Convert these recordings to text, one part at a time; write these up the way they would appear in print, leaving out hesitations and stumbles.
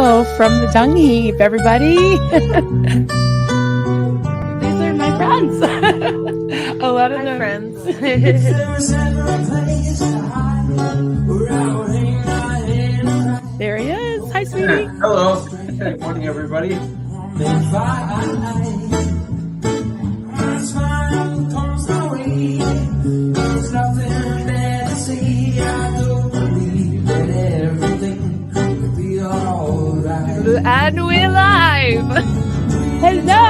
Hello from the dung heap, everybody. These are my friends. A lot of them. Friends. There he is. Hi, sweetie. Hello. Good morning, everybody. And we're live. Hello.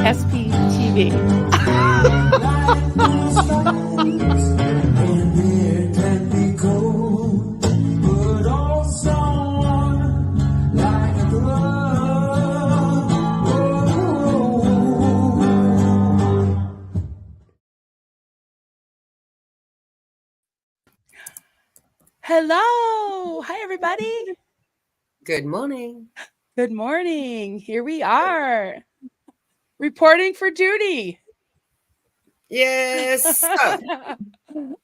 SPTV. Hello. Hi, everybody. Good morning. Good morning. Here we are. Reporting for duty. Yes.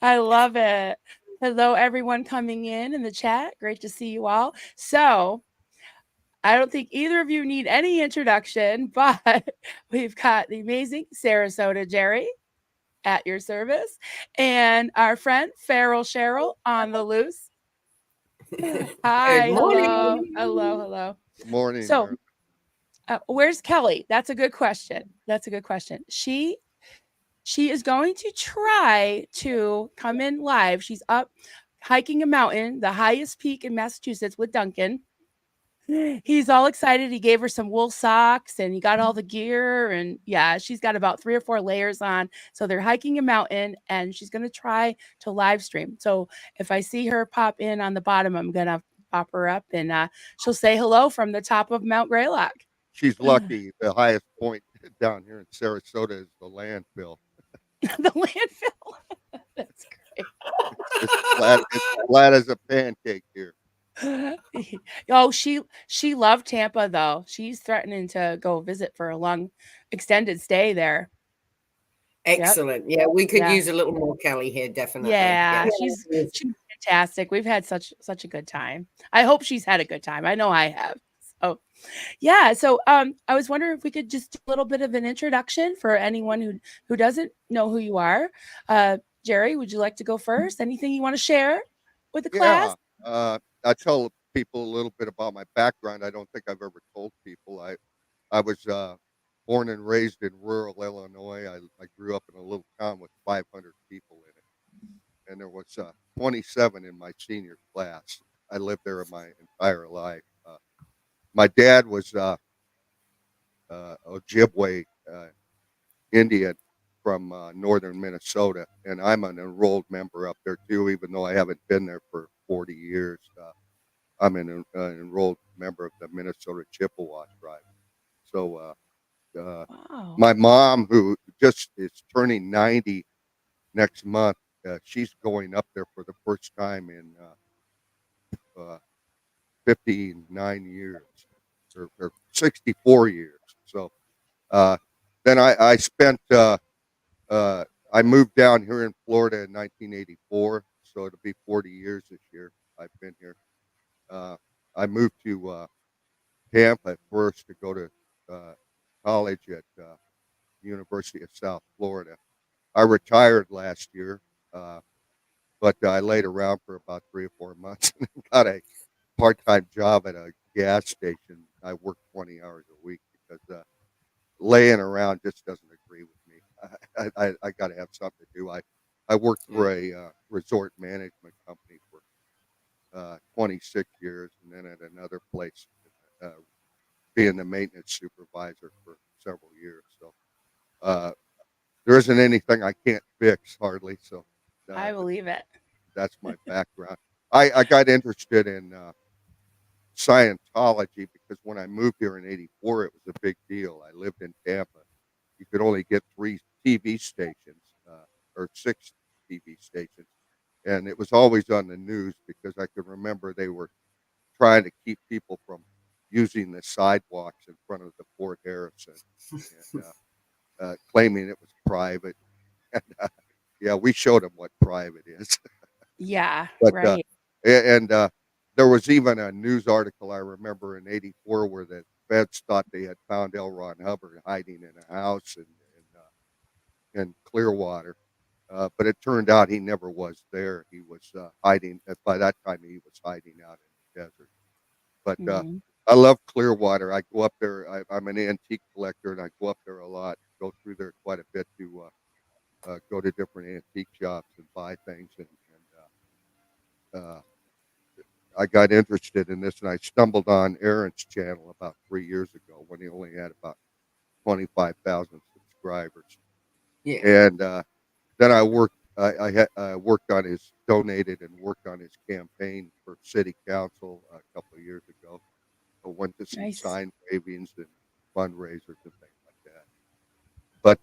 I love it. Hello, everyone coming in the chat. Great to see you all. So, I don't think either of you need any introduction, but we've got the amazing Sarasota Jerry at your service and our friend Feral Cheryl on the loose. Hi. Good morning. Hello. Good morning. So, where's Kelly? That's a good question. She is going to try to come in live. She's up hiking a mountain, the highest peak in Massachusetts with Duncan. He's all excited. He gave her some wool socks and he got all the gear. And yeah, she's got about 3 or 4 layers on. So they're hiking a mountain and she's going to try to live stream. So if I see her pop in on the bottom, I'm going to pop her up and she'll say hello from the top of Mount Greylock. She's lucky. The highest point down here in Sarasota is the landfill. The landfill. That's great. It's flat as a pancake here. Oh, she loved Tampa though. She's threatening to go visit for a long extended stay there. Excellent. Yep. Yeah, we could use a little more Kelly here, definitely. Yeah. She's fantastic. We've had such a good time. I hope she's had a good time. I know I have. So yeah. So I was wondering if we could just do a little bit of an introduction for anyone who doesn't know who you are. Jerry, would you like to go first? Anything you want to share with the class? I tell people a little bit about my background. I don't think I've ever told people. I was born and raised in rural Illinois. I grew up in a little town with 500 people in it, and there was 27 in my senior class. I lived there my entire life. My dad was Ojibwe Indian from northern Minnesota, and I'm an enrolled member up there too, even though I haven't been there for 40 years. I'm an enrolled member of the Minnesota Chippewa tribe. So wow. My mom, who just is turning 90 next month, she's going up there for the first time in 59 years or 64 years. So then I spent I moved down here in Florida in 1984, so it'll be 40 years this year I've been here. I moved to Tampa at first to go to college at University of South Florida. I retired last year, but I laid around for about 3 or 4 months and got a part-time job at a gas station. I worked 20 hours a week because laying around just doesn't agree with me. I got to have something to do. I worked for a resort management company for 26 years, and then at another place being the maintenance supervisor for several years. So there isn't anything I can't fix hardly. So I believe it. That's my background. I got interested in Scientology because when I moved here in '84, it was a big deal. I lived in Tampa. You could only get 3 TV stations or 6 TV stations, and it was always on the news because I could remember they were trying to keep people from using the sidewalks in front of the Fort Harrison, and, claiming it was private. Yeah, we showed him what private is. Yeah, But right. and there was even a news article I remember in '84 where the feds thought they had found L. Ron Hubbard hiding in a house in Clearwater, but it turned out he never was there. He was hiding. By that time, he was hiding out in the desert. But Mhm. I love Clearwater. I go up there. I'm an antique collector, and I go up there a lot. Go through there quite a bit to go to different antique shops and buy things. And I got interested in this, and I stumbled on Aaron's channel about 3 years ago when he only had about 25,000 subscribers. Yeah. And then I worked. I worked on his donated and worked on his campaign for city council a couple of years ago. I went to some Nice. sign wavings and fundraisers and things like that. But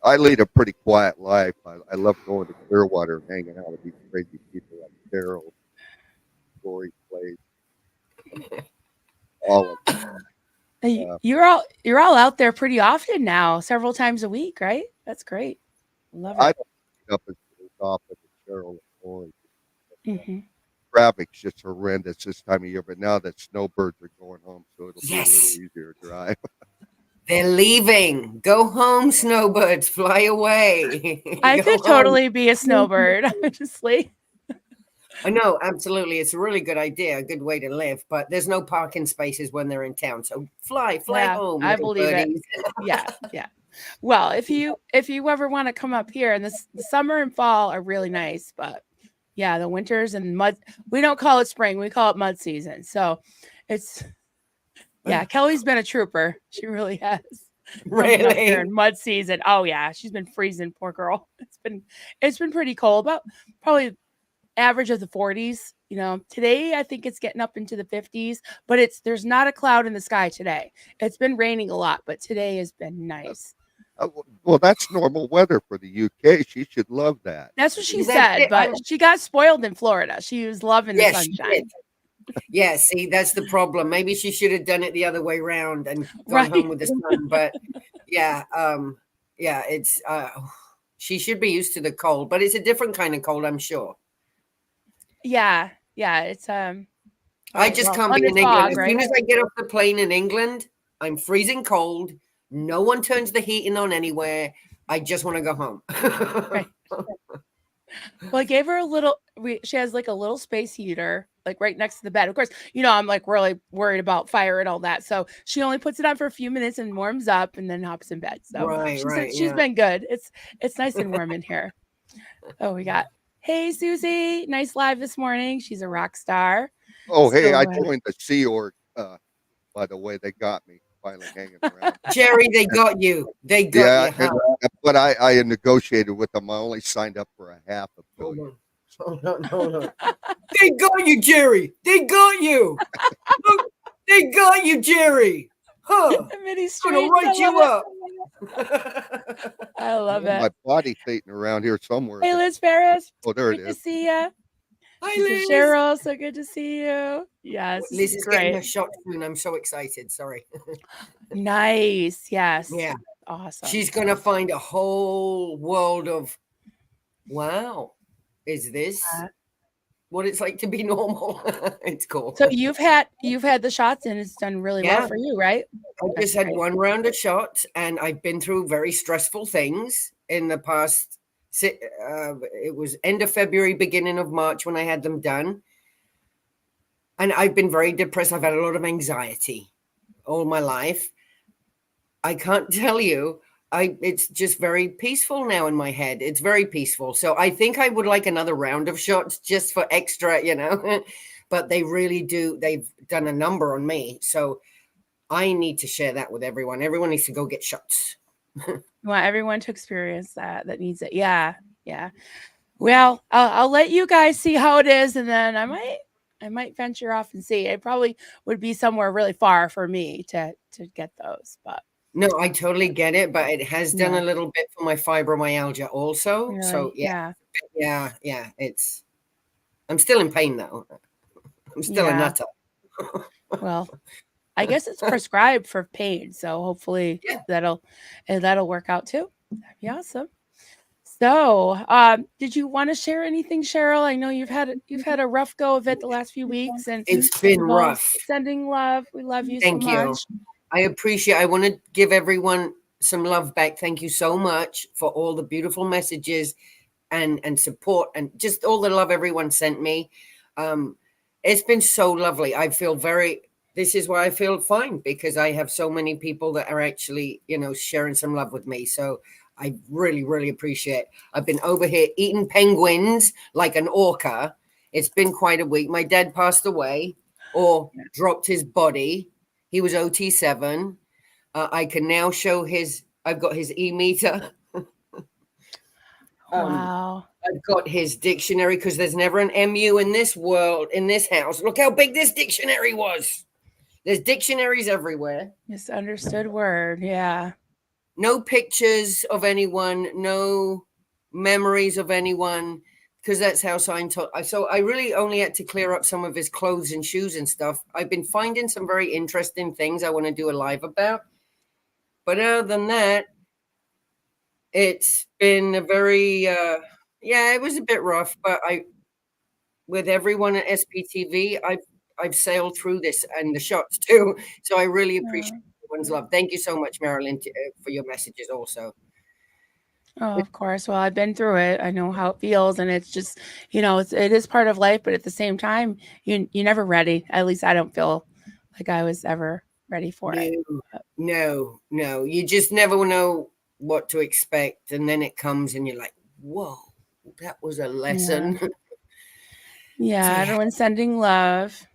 I lead a pretty quiet life. I love going to Clearwater and hanging out with these crazy people like Cheryl, Corey, Clay, all of them. You're all out there pretty often now, several times a week, right? That's great. Love I it. don't pick up as often as Cheryl and Corey. Hmm. Traffic's just horrendous this time of year, but now that Snowbirds are going home, so it'll be a Yes. little easier to drive. They're leaving. Go home, snowbirds. Fly away. I Go could home. totally be a snowbird, honestly. I know, absolutely. It's a really good idea, a good way to live, but there's no parking spaces when they're in town. So fly Yeah, home. I little believe it. birdies. Yeah, yeah. Well, if you ever want to come up here, and the summer and fall are really nice, but yeah, the winters and mud. We don't call it spring; we call it mud season. So, it's yeah. Kelly's been a trooper. She really has. Coming up here Really? in mud season. Oh yeah, she's been freezing. Poor girl. It's been pretty cold. About probably average of the 40s. You know, today I think it's getting up into the 50s, but there's not a cloud in the sky today. It's been raining a lot, but today has been nice. Well, that's normal weather for the UK. She should love that. That's what she That's said, it. but she got spoiled in Florida. She was loving the Yes, she sunshine. did. Yeah, see, that's the problem. Maybe she should have done it the other way around and gone Right. home with the sun. But yeah, it's she should be used to the cold, but it's a different kind of cold, I'm sure. Yeah, it's I just can't be under in England. fog, As right? soon as I get off the plane in England, I'm freezing cold. No one turns the heating on anywhere. I just want to go home. Right. Well, I gave her a little. She has like a little space heater, like right next to the bed. Of course, you know I'm like really worried about fire and all that, so she only puts it on for a few minutes and warms up, and then hops in bed. So Right, she's yeah. been good. It's nice and warm in here. Oh, we got hey Susie, nice live this morning. She's a rock star. Oh, hey, So, I joined the Sea Org. By the way, they got me finally hanging around. Jerry, they got you. They got you. Huh? But I had negotiated with them. I only signed up for a half a billion. Hold on. They got you, Jerry. They got you. Look, they got you, Jerry. Huh? Mini Gonna streets, write you up. I love it. My body fading around here somewhere. Hey, Liz Ferris. Oh, there it Good to is. see you. Hi, Liz. Cheryl, so good to see you. Yes, Liz is getting her great. shot soon. I'm so excited. Sorry. Nice. Yes. Yeah. Awesome. She's gonna find a whole world of wow. Is this what it's like to be normal? It's cool. So you've had the shots and it's done really well for you, right? I just had one round of shots, and I've been through very stressful things in the past. It was end of February, beginning of March when I had them done. And I've been very depressed. I've had a lot of anxiety all my life. I can't tell you. It's just very peaceful now in my head. It's very peaceful. So I think I would like another round of shots just for extra, but they really do. They've done a number on me. So I need to share that with everyone. Everyone needs to go get shots. You want everyone to experience that needs it. Yeah. Well, I'll let you guys see how it is, and then I might venture off and see. It probably would be somewhere really far for me to get those, but no, I totally get it, but it has done a little bit for my fibromyalgia also. Really? So yeah. It's I'm still in pain though. I'm still a nutter. Well, I guess it's prescribed for pain, so hopefully that'll work out too. That'd be awesome. So, did you want to share anything, Cheryl? I know you've had a rough go of it the last few weeks, and It's been we've all rough. sending love. We love you Thank so you. much. I want to give everyone some love back. Thank you so much for all the beautiful messages and support and just all the love everyone sent me. It's been so lovely. This is why I feel fine, because I have so many people that are actually, sharing some love with me. So I really, really appreciate it. I've been over here eating penguins like an orca. It's been quite a week. My dad passed away or dropped his body. He was OT7. I can now show I've got his e-meter. Wow. I've got his dictionary, because there's never an MU in this world, in this house. Look how big this dictionary was. There's dictionaries everywhere. Misunderstood word. Yeah. No pictures of anyone, no memories of anyone, because that's how Scientology. So I really only had to clear up some of his clothes and shoes and stuff. I've been finding some very interesting things I want to do a live about. But other than that, it's been a very, it was a bit rough, but with everyone at SPTV, I've sailed through this and the shots too. So I really appreciate everyone's love. Thank you so much, Marilyn, for your messages also. Oh, of course. Well, I've been through it. I know how it feels, and it's just, it is part of life, but at the same time, you're never ready. At least I don't feel like I was ever ready for it. No. You just never know what to expect, and then it comes, and you're like, "Whoa, that was a lesson." Yeah, everyone's sending love.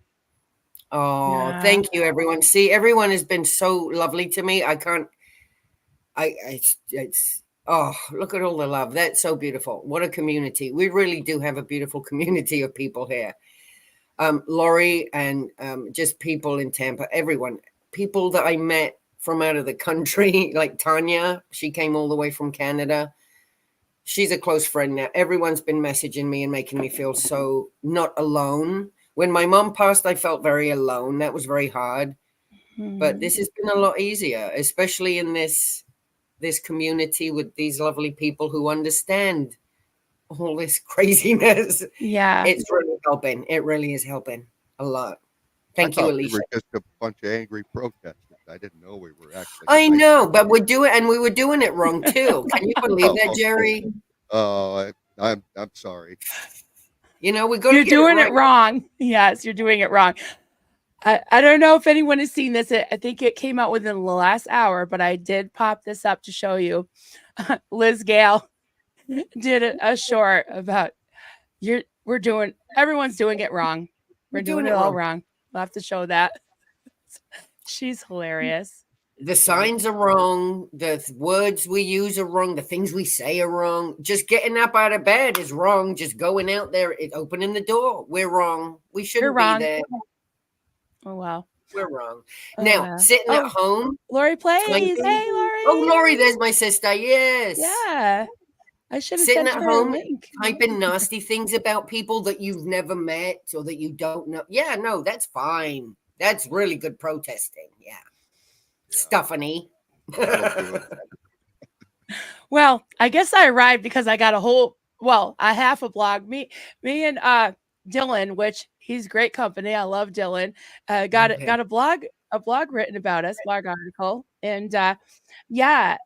Oh, thank you, everyone. See, everyone has been so lovely to me. Look at all the love. That's so beautiful. What a community. We really do have a beautiful community of people here. Lori and just people in Tampa, everyone, people that I met from out of the country, like Tanya, she came all the way from Canada. She's a close friend now. Everyone's been messaging me and making me feel so not alone. When my mom passed, I felt very alone. That was very hard. But this has been a lot easier, especially in this community with these lovely people who understand all this craziness. Yeah. It's really helping. It really is helping a lot. Thank you, Alicia. We were just a bunch of angry protesters. I didn't know we were actually. I know, but we were doing it wrong too. Can you believe that, Jerry? Oh, I'm sorry. We got to You're get doing it it wrong. Yes, you're doing it wrong. I don't know if anyone has seen this. I think it came out within the last hour, but I did pop this up to show you. Liz Gale did a short about everyone's doing it wrong. We're doing it all wrong. We'll have to show that. She's hilarious. The signs are wrong. The words we use are wrong. The things we say are wrong. Just getting up out of bed is wrong. Just going out there, opening the door, we're wrong. We shouldn't be there. Oh, wow. We're wrong. Now, sitting at home. Lori plays. Hey, Lori. Oh, Lori, there's my sister. Yes. Yeah. I should have sitting sent at her home, a link. typing nasty things about people that you've never met or that you don't know. Yeah, no, that's fine. That's really good protesting. Yeah. Stephanie. Well, I guess I arrived because I got a half a blog. Me and Dylan, which he's great company. I love Dylan. Got a blog written about us, blog article. And the way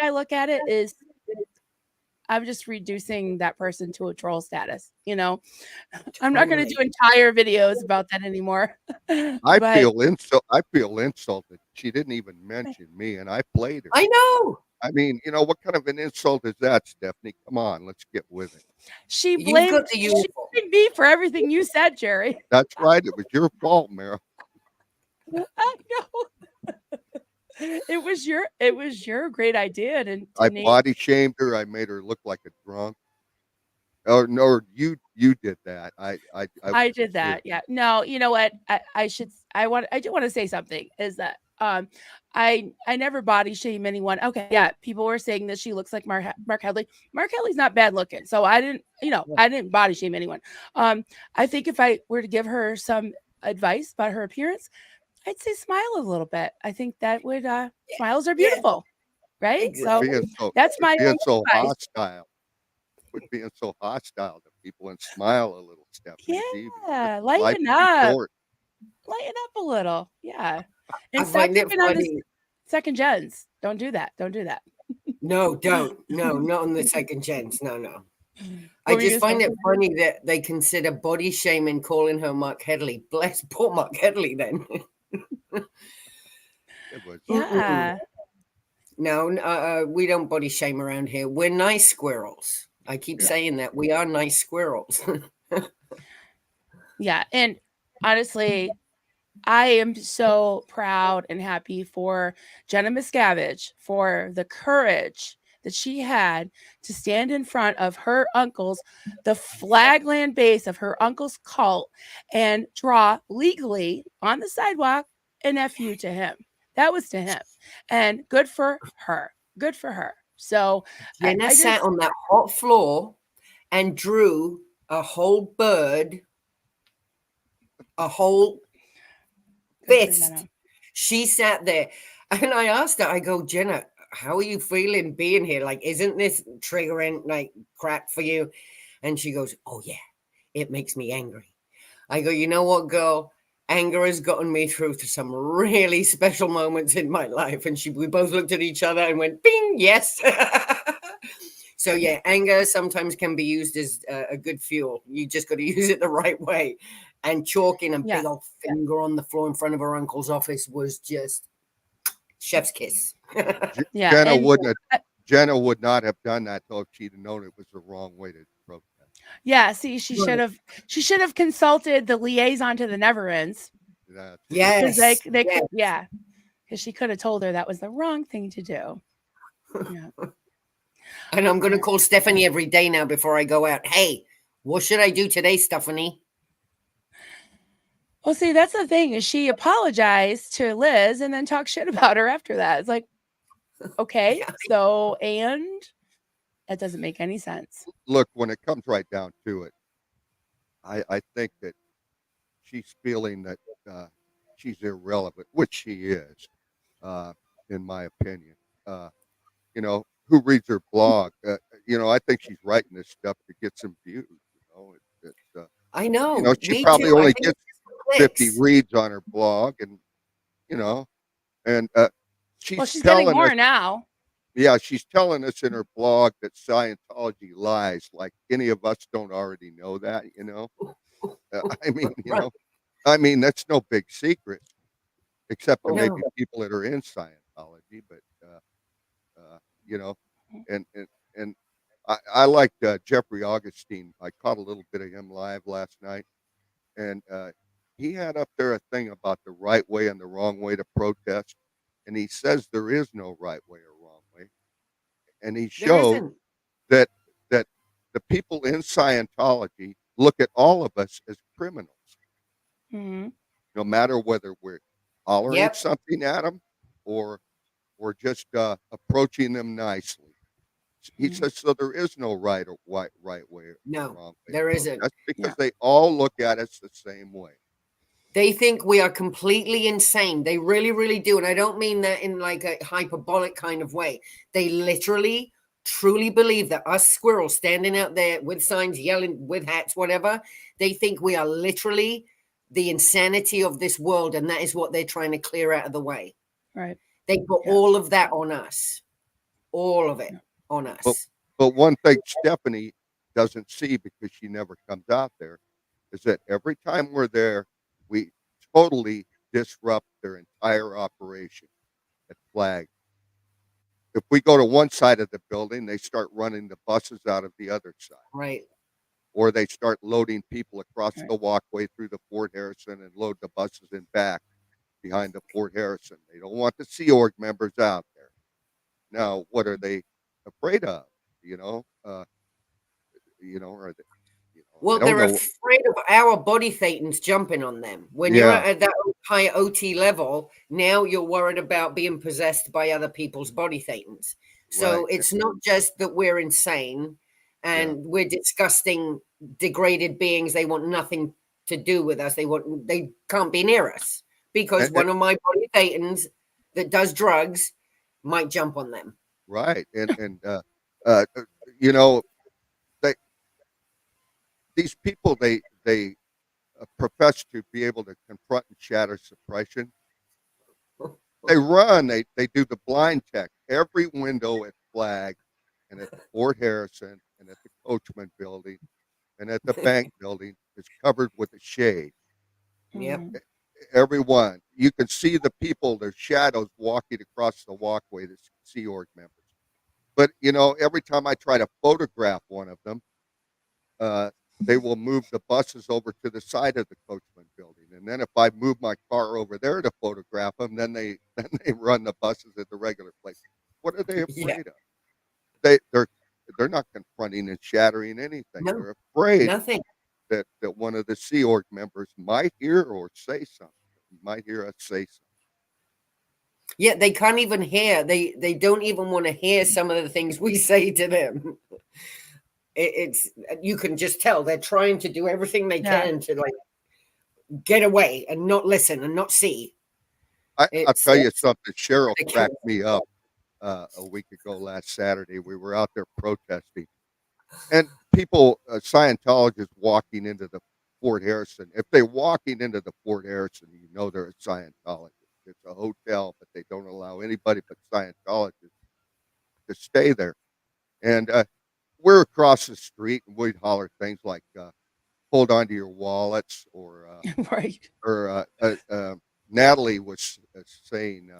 I look at it is I'm just reducing that person to a troll status. I'm not going to do entire videos about that anymore. I feel insulted. She didn't even mention me, and I played her. I know. I mean, what kind of an insult is that, Stephanie? Come on, let's get with it. She blamed me for everything you said, Jerry. That's right. It was your fault, Meryl. I know. It was your great idea. And I body shamed her. I made her look like a drunk. Oh no, you did that. I did that. Yeah. No, you know what? I do want to say something is that I never body shame anyone. Okay, yeah, people were saying that she looks like Mark Headley. Mark Headley's not bad looking, so I didn't body shame anyone. I think if I were to give her some advice about her appearance, I'd say smile a little bit. I think that would smiles are beautiful, right? Exactly. So that's my being so hostile. quit being so hostile to people and smile a little, Stephanie. Gee, Yeah, life lighten is too up. short. Lighten up a little. Yeah. I And stop find it picking on the funny. second gens. Don't do that. Don't do that. No, don't. No, not on the second gens. No, no. I What were you just gonna find say? it funny that they consider body shaming calling her Mark Headley. Bless poor Mark Headley then. It was, Yeah. No, we don't body shame around here. We're nice squirrels. I keep Yeah. saying that. We are nice squirrels. Yeah. And honestly, I am so proud and happy for Jenna Miscavige for the courage that she had to stand in front of her uncle's, the flagland base of her uncle's cult, and draw legally on the sidewalk an FU to him. That was to him. And good for her. Good for her. So Jenna I sat just, on that hot floor and drew a whole bird, a whole good for fist. Jenna. She sat there and I asked her, I go, Jenna, how are you feeling being here? Like, isn't this triggering like crap for you? And she goes, oh, yeah, it makes me angry. I go, you know what, girl? Anger has gotten me through to some really special moments in my life. And we both looked at each other and went, bing, yes. So, yeah, anger sometimes can be used as a good fuel. You just got to use it the right way. And chalking a Yeah. big old finger on the floor in front of her uncle's office was just chef's kiss. Yeah. Jenna And wouldn't have. Jenna would not have done that though if she'd have known it was the wrong way to protest. yeah, see, she should have consulted the liaison to the Never Ends. That's Because Yes. they yes. could, yeah, because she could have told her that was the wrong thing to do. Yeah. And I'm going to call Stephanie every day now before I go out. Hey, what should I do today, Stephanie? Well, see, that's the thing is she apologized to Liz and then talked shit about her after that. It's like, okay, Yeah. so and that doesn't make any sense. Look, when it comes right down to it, I think that she's feeling that she's irrelevant, which she is, in my opinion. You know, who reads her blog? You know, I think she's writing this stuff to get some views. You know, I know. you know, she Me probably too. I only think gets it's 50 clicks. reads on her blog, and you know, and Well, she's she's getting telling more us, now. yeah, she's telling us in her blog that Scientology lies. Like any of us don't already know that, you know. I mean, you Right. know, I mean that's no big secret, except to No. maybe people that are in Scientology. But you know, and I liked Jeffrey Augustine. I caught a little bit of him live last night, and he had up there a thing about the right way and the wrong way to protest, and he says there is no right way or wrong way, and he There showed isn't. that that the people in Scientology look at all of us as criminals, Mhm. no matter whether we're hollering Yep. something at them or just approaching them nicely. He Mhm. says so. There is no right or right way or No, wrong way to there isn't. protest because Yeah. they all look at us the same way. They think we are completely insane. They really, really do. And I don't mean that in like a hyperbolic kind of way. They literally, truly believe that us squirrels standing out there with signs, yelling, with hats, whatever, they think we are literally the insanity of this world. And that is what they're trying to clear out of the way. Right. They put Yeah. all of that on us. All of it Yeah. on us. But one thing Stephanie doesn't see because she never comes out there is that every time we're there, we totally disrupt their entire operation at Flag. If we go to one side of the building, they start running the buses out of the other side, Right. or they start loading people across Right. the walkway through the Fort Harrison and load the buses in back behind the Fort Harrison. They don't want the Sea Org members out there. Now, what are they afraid of? You know, or they, I Well, don't they're know. afraid of our body thetans jumping on them. When you're Yeah, at that high OT level, now you're worried about being possessed by other people's body thetans. So right. it's not just that we're insane Yeah, and we're disgusting, degraded beings. They want nothing to do with us. They can't be near us because and, one of my body thetans that does drugs might jump on them. right. And you know, they these people, they profess to be able to confront and shatter suppression. They run. They do the blind check. Every window at Flag and at the Fort Harrison and at the Coachman building and at the bank building is covered with a shade. Yep. Mhm. Everyone, you can see the people, their shadows walking across the walkway, the Sea Org members. But every time I try to photograph one of them, they will move the buses over to the side of the Coachman building, and then if I move my car over there to photograph them, then they run the buses at the regular place. What are they Yeah. afraid of? They're not confronting and shattering anything. No, They're afraid nothing. that one of the Sea Org members might hear or say something. Might hear us say something. Yeah, they can't even hear. They don't even want to hear some of the things we say to them. It's you can just tell they're trying to do everything they Yeah. can to like get away and not listen and not see. I'll It's tell you something. Cheryl ridiculous. cracked me up a week ago last Saturday. We were out there protesting, and people, Scientologists walking into the Fort Harrison. If they're walking into the Fort Harrison, they're a Scientologist. It's a hotel, but they don't allow anybody but Scientologists to stay there. And we're across the street, and we'd holler things like, hold on to your wallets, or Right. Natalie was saying,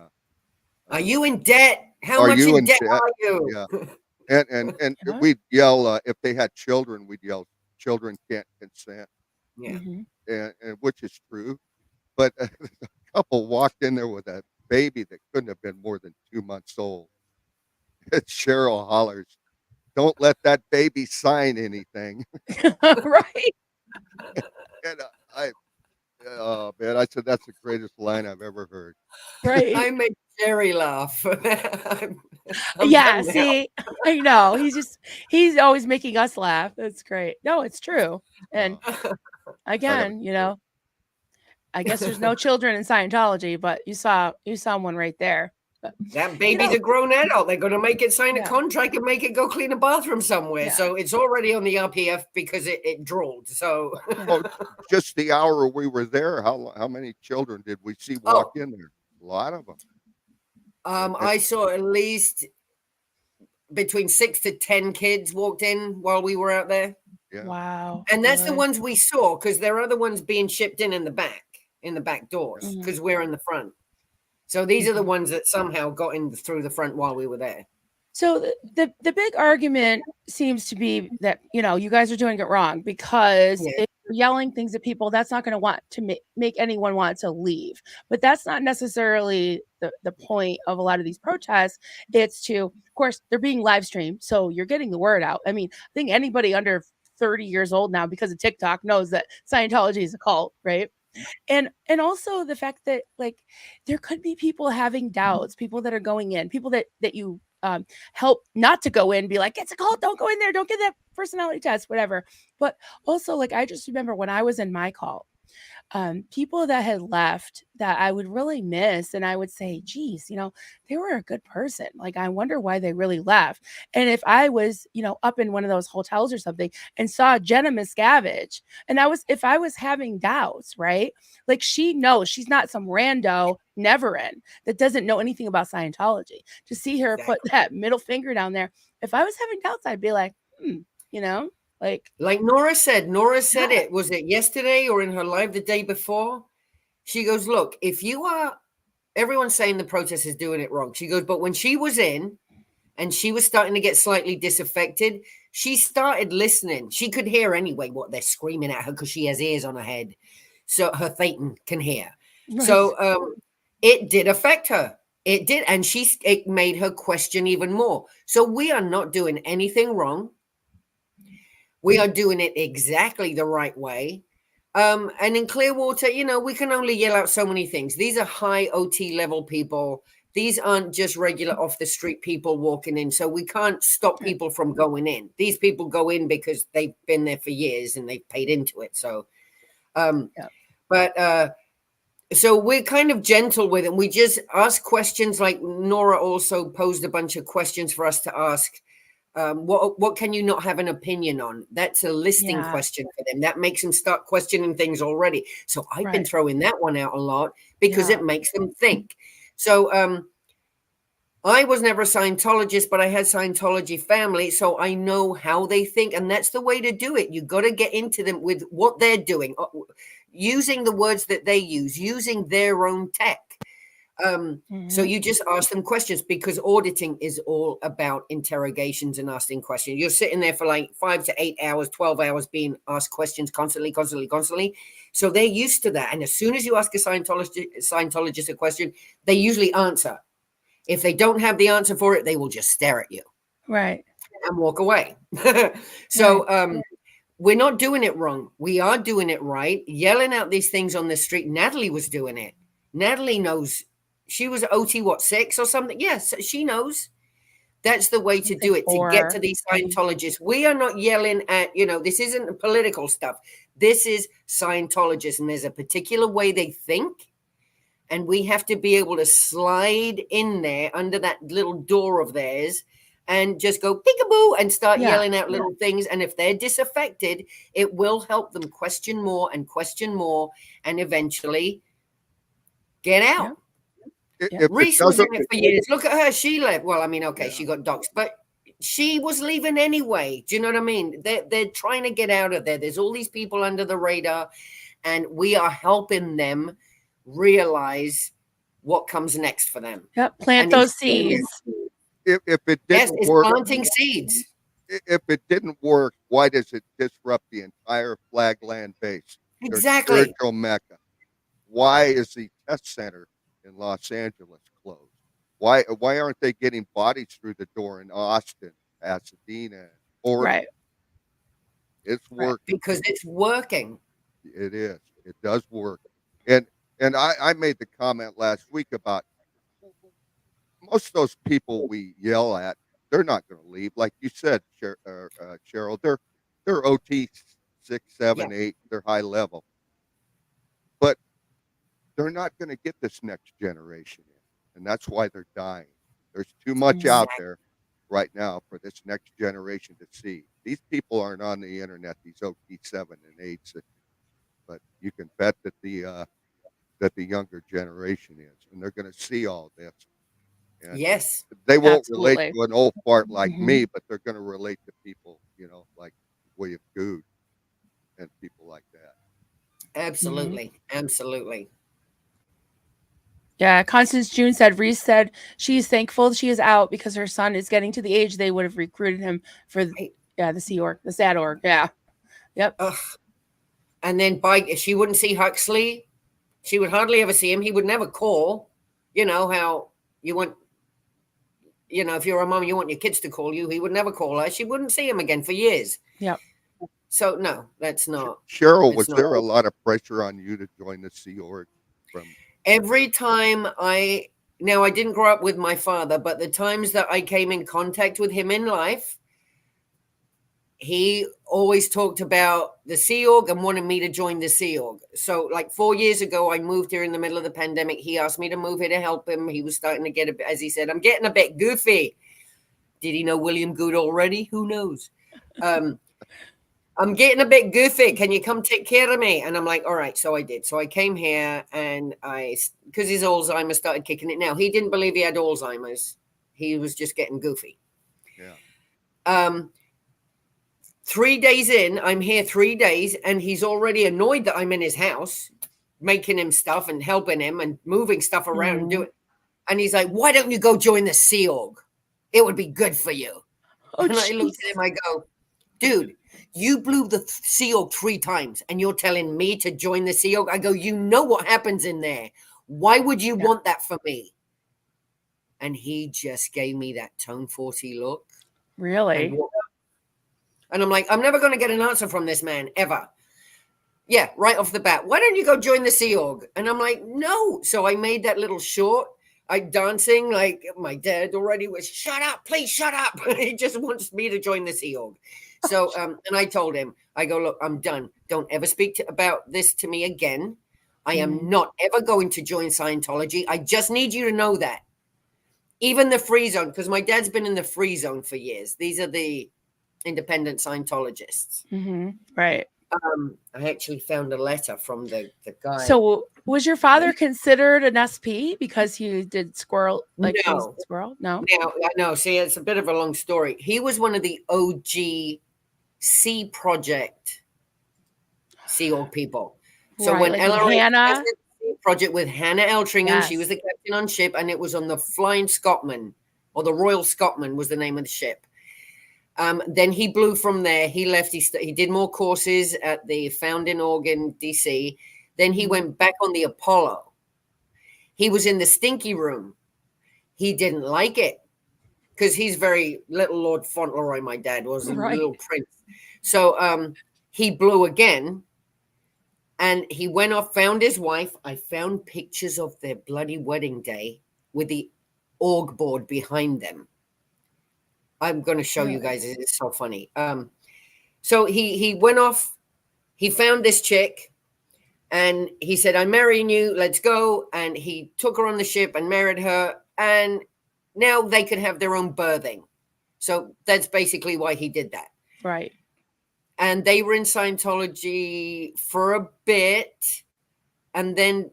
Are you in debt? How Are much you in in debt debt? are you? Yeah. And Huh? we'd yell, if they had children, we'd yell, children can't consent, Yeah. Mhm. and which is true. But a couple walked in there with a baby that couldn't have been more than 2 months old. And Cheryl hollers, "Don't let that baby sign anything." Right. And oh man, I said that's the greatest line I've ever heard. Right. I make Jerry laugh. I'm Yeah, done now. see, I know. He's always making us laugh. That's great. No, it's true. And I gotta again, I guess there's no children in Scientology, but you saw one right there. But That baby's a grown adult. They're going to make it sign a Yeah. contract and make it go clean a bathroom somewhere. Yeah. So it's already on the RPF because it drooled. So Oh, just the hour we were there, how many children did we see walk in there? A lot of them. I saw at least between 6 to 10 kids walked in while we were out there. Yeah. Wow. And that's the really? ones we saw because there are other ones being shipped in the back doors Mhm. because we're in the front. So these are the Mhm. ones that somehow got in through the front while we were there. So the big argument seems to be that you guys are doing it wrong because Yeah. if you're yelling things at people, that's not going to want to make anyone want to leave. But that's not necessarily the point of a lot of these protests. It's to, of course, they're being live streamed, so you're getting the word out. I mean, I think anybody under 30 years old now because of TikTok knows that Scientology is a cult, right? And also the fact that like there could be people having doubts, people that are going in, people that you help not to go in, be like, it's a cult, don't go in there, don't get that personality test, whatever. But also, like, I just remember when I was in my cult, people that had left that I would really miss, and I would say, geez, they were a good person. Like, I wonder why they really left. And if I was, up in one of those hotels or something and saw Jenna Miscavige, and if I was having doubts, right? Like, she knows she's not some rando never in that doesn't know anything about Scientology. To see her put that middle finger down there, if I was having doubts, I'd be like, Like Nora said Yeah. it. Was it yesterday or in her live the day before? She goes, look, if you are, everyone's saying the protest is doing it wrong. She goes, but when she was in and she was starting to get slightly disaffected, she started listening. She could hear anyway what they're screaming at her because she has ears on her head. So her Thetan can hear. Right. So it did affect her. It did. And it made her question even more. So we are not doing anything wrong. We are doing it exactly the right way. And in Clearwater, we can only yell out so many things. These are high OT level people. These aren't just regular off the street people walking in. So we can't stop people from going in. These people go in because they've been there for years and they've paid into it. So, so we're kind of gentle with it. We just ask questions like Nora also posed a bunch of questions for us to ask. what can you not have an opinion on? That's a listing question for them. That makes them start questioning things already. So I've been throwing that one out a lot because it makes them think. So I was never a Scientologist, but I had Scientology family, so I know how they think, and that's the way to do it. You got to get into them with what they're doing, using the words that they use, using their own tech. So you just ask them questions, because auditing is all about interrogations and asking questions. You're sitting there for like 5 to 8 hours, 12 hours being asked questions constantly. So they're used to that. And as soon as you ask a Scientologist a question, they usually answer. If they don't have the answer for it, they will just stare at you. Right. And walk away. So we're not doing it wrong. We are doing it right. Yelling out these things on the street. Natalie was doing it. Natalie knows. She was OT, 6 or something? Yes, she knows. That's the way to do it, to get to these Scientologists. We are not yelling at, this isn't political stuff. This is Scientologists, and there's a particular way they think. And we have to be able to slide in there under that little door of theirs and just go peekaboo and start yelling out little things. And if they're disaffected, it will help them question more, and eventually get out. Reese was in it for years. Look at her. She left. Well, I mean, okay, she got doxxed, but she was leaving anyway. Do you know what I mean? They're trying to get out of there. There's all these people under the radar, and we are helping them realize what comes next for them. Plant those seeds. If it didn't work, planting seeds. If it didn't work, why does it disrupt the entire Flagland base? Exactly. Their spiritual Mecca. Why is the test center in Los Angeles closed? Why aren't they getting bodies through the door in Austin, Pasadena, Oregon? Right. It's working. Because it's working. It is. It does work. And I made the comment last week about most of those people we yell at, they're not going to leave. Like you said, Cheryl, they're OT 6, 7, 8, they're high level. But they're not going to get this next generation in. And that's why they're dying. There's too much out there right now for this next generation to see. These people aren't on the internet, these OT 7 and 8s. But you can bet that the younger generation is, and they're going to see all this. And yes, they won't relate to an old fart like me, but they're going to relate to people, like William Good and people like that. Absolutely, absolutely. Yeah, Constance June said, Reese said she's thankful she is out because her son is getting to the age they would have recruited him for the Sea Org, the SAD Org. Yeah. Yep. And then she wouldn't see Huxley. She would hardly ever see him. He would never call. You know how you want, if you're a mom, you want your kids to call you. He would never call her. She wouldn't see him again for years. Yep. So, no, that's not. Cheryl, was there a lot of pressure on you to join the Sea Org? Every time I didn't grow up with my father, but the times that I came in contact with him in life, he always talked about the Sea Org and wanted me to join the Sea Org. So like 4 years ago, I moved here in the middle of the pandemic. He asked me to move here to help him. He was starting to get as he said, I'm getting a bit goofy. Did he know William Good already? Who knows? I'm getting a bit goofy. Can you come take care of me? And I'm like, all right. So I did. So I came here and because his Alzheimer's started kicking it now. He didn't believe he had Alzheimer's. He was just getting goofy. Yeah. 3 days in, I'm here 3 days, and he's already annoyed that I'm in his house, making him stuff and helping him and moving stuff around and doing. And he's like, why don't you go join the Sea Org? It would be good for you. And I looked at him, I go, dude, you blew the Sea Org 3 times, and you're telling me to join the Sea Org? I go, you know what happens in there. Why would you want that for me? And he just gave me that Tone 40 look. Really? And I'm like, I'm never going to get an answer from this man, ever. Yeah, right off the bat. Why don't you go join the Sea Org? And I'm like, no. So I made that little short. I'm dancing like my dad already was, shut up, please shut up. He just wants me to join the Sea Org. So, and I told him, I go, look, I'm done. Don't ever speak about this to me again. I am not ever going to join Scientology. I just need you to know that. even the free zone, because my dad's been in the free zone for years. These are the independent Scientologists. Right. I actually found a letter from the guy. So was your father considered an SP because he did squirrel? Like No. squirrel? No. Now, I know. See, it's a bit of a long story. He was one of the OG Sea Project Sea Org people. So Right, when like LRA Hannah project with Hannah Eltringham, she Yes. was the captain on ship, and it was on the Flying Scotsman, or the Royal Scotsman was the name of the ship. Then he blew from there. He left. He did more courses at the Founding Org in DC. Then he went back on the Apollo. He was in the stinky room. He didn't like it because he's very little Lord Fauntleroy. My dad was a little prince. So he blew again, and he went off, found his wife. I found pictures of their bloody wedding day with the org board behind them. I'm going to show you guys. It's so funny. So he went off. He found this chick, and he said, "I'm marrying you. Let's go." And he took her on the ship and married her. And now they could have their own birthing. So that's basically why he did that. Right. And they were in Scientology for a bit. And then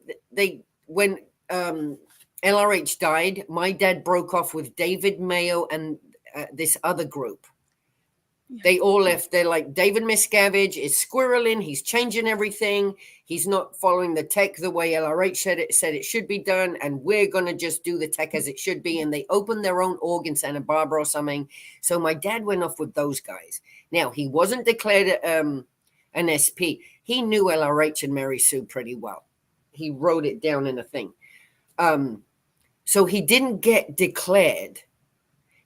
when LRH died, my dad broke off with David Mayo and this other group. They all left. They're like, David Miscavige is squirreling. He's changing everything. He's not following the tech the way LRH said it should be done. And we're going to just do the tech as it should be. And they opened their own org in Santa Barbara or something. So my dad went off with those guys. Now, he wasn't declared an SP. He knew LRH and Mary Sue pretty well. He wrote it down in a thing. So he didn't get declared.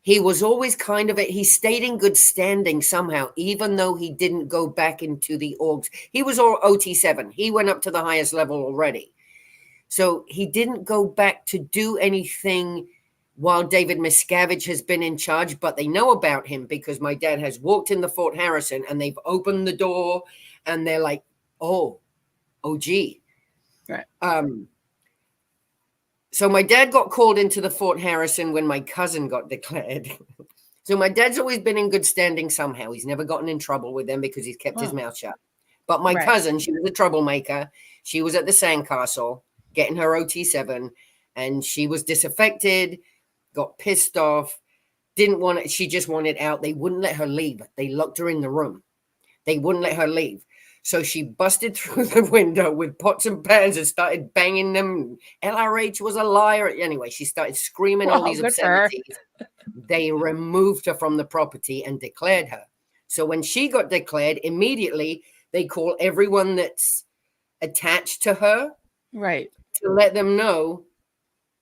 He was always kind of he stayed in good standing somehow, even though he didn't go back into the orgs. He was all OT7. He went up to the highest level already. So he didn't go back to do anything while David Miscavige has been in charge, but they know about him because my dad has walked in the Fort Harrison and they've opened the door and they're like, oh, gee. Right. So my dad got called into the Fort Harrison when my cousin got declared. So my dad's always been in good standing somehow. He's never gotten in trouble with them because he's kept his mouth shut. But my cousin, she was a troublemaker. She was at the Sandcastle getting her OT7, and she was disaffected, got pissed off, didn't want it. She just wanted out. They wouldn't let her leave. They locked her in the room. They wouldn't let her leave. So she busted through the window with pots and pans and started banging them. LRH was a liar. Anyway, she started screaming all these obscenities. They removed her from the property and declared her. So when she got declared, immediately they call everyone that's attached to her. Right. To let them know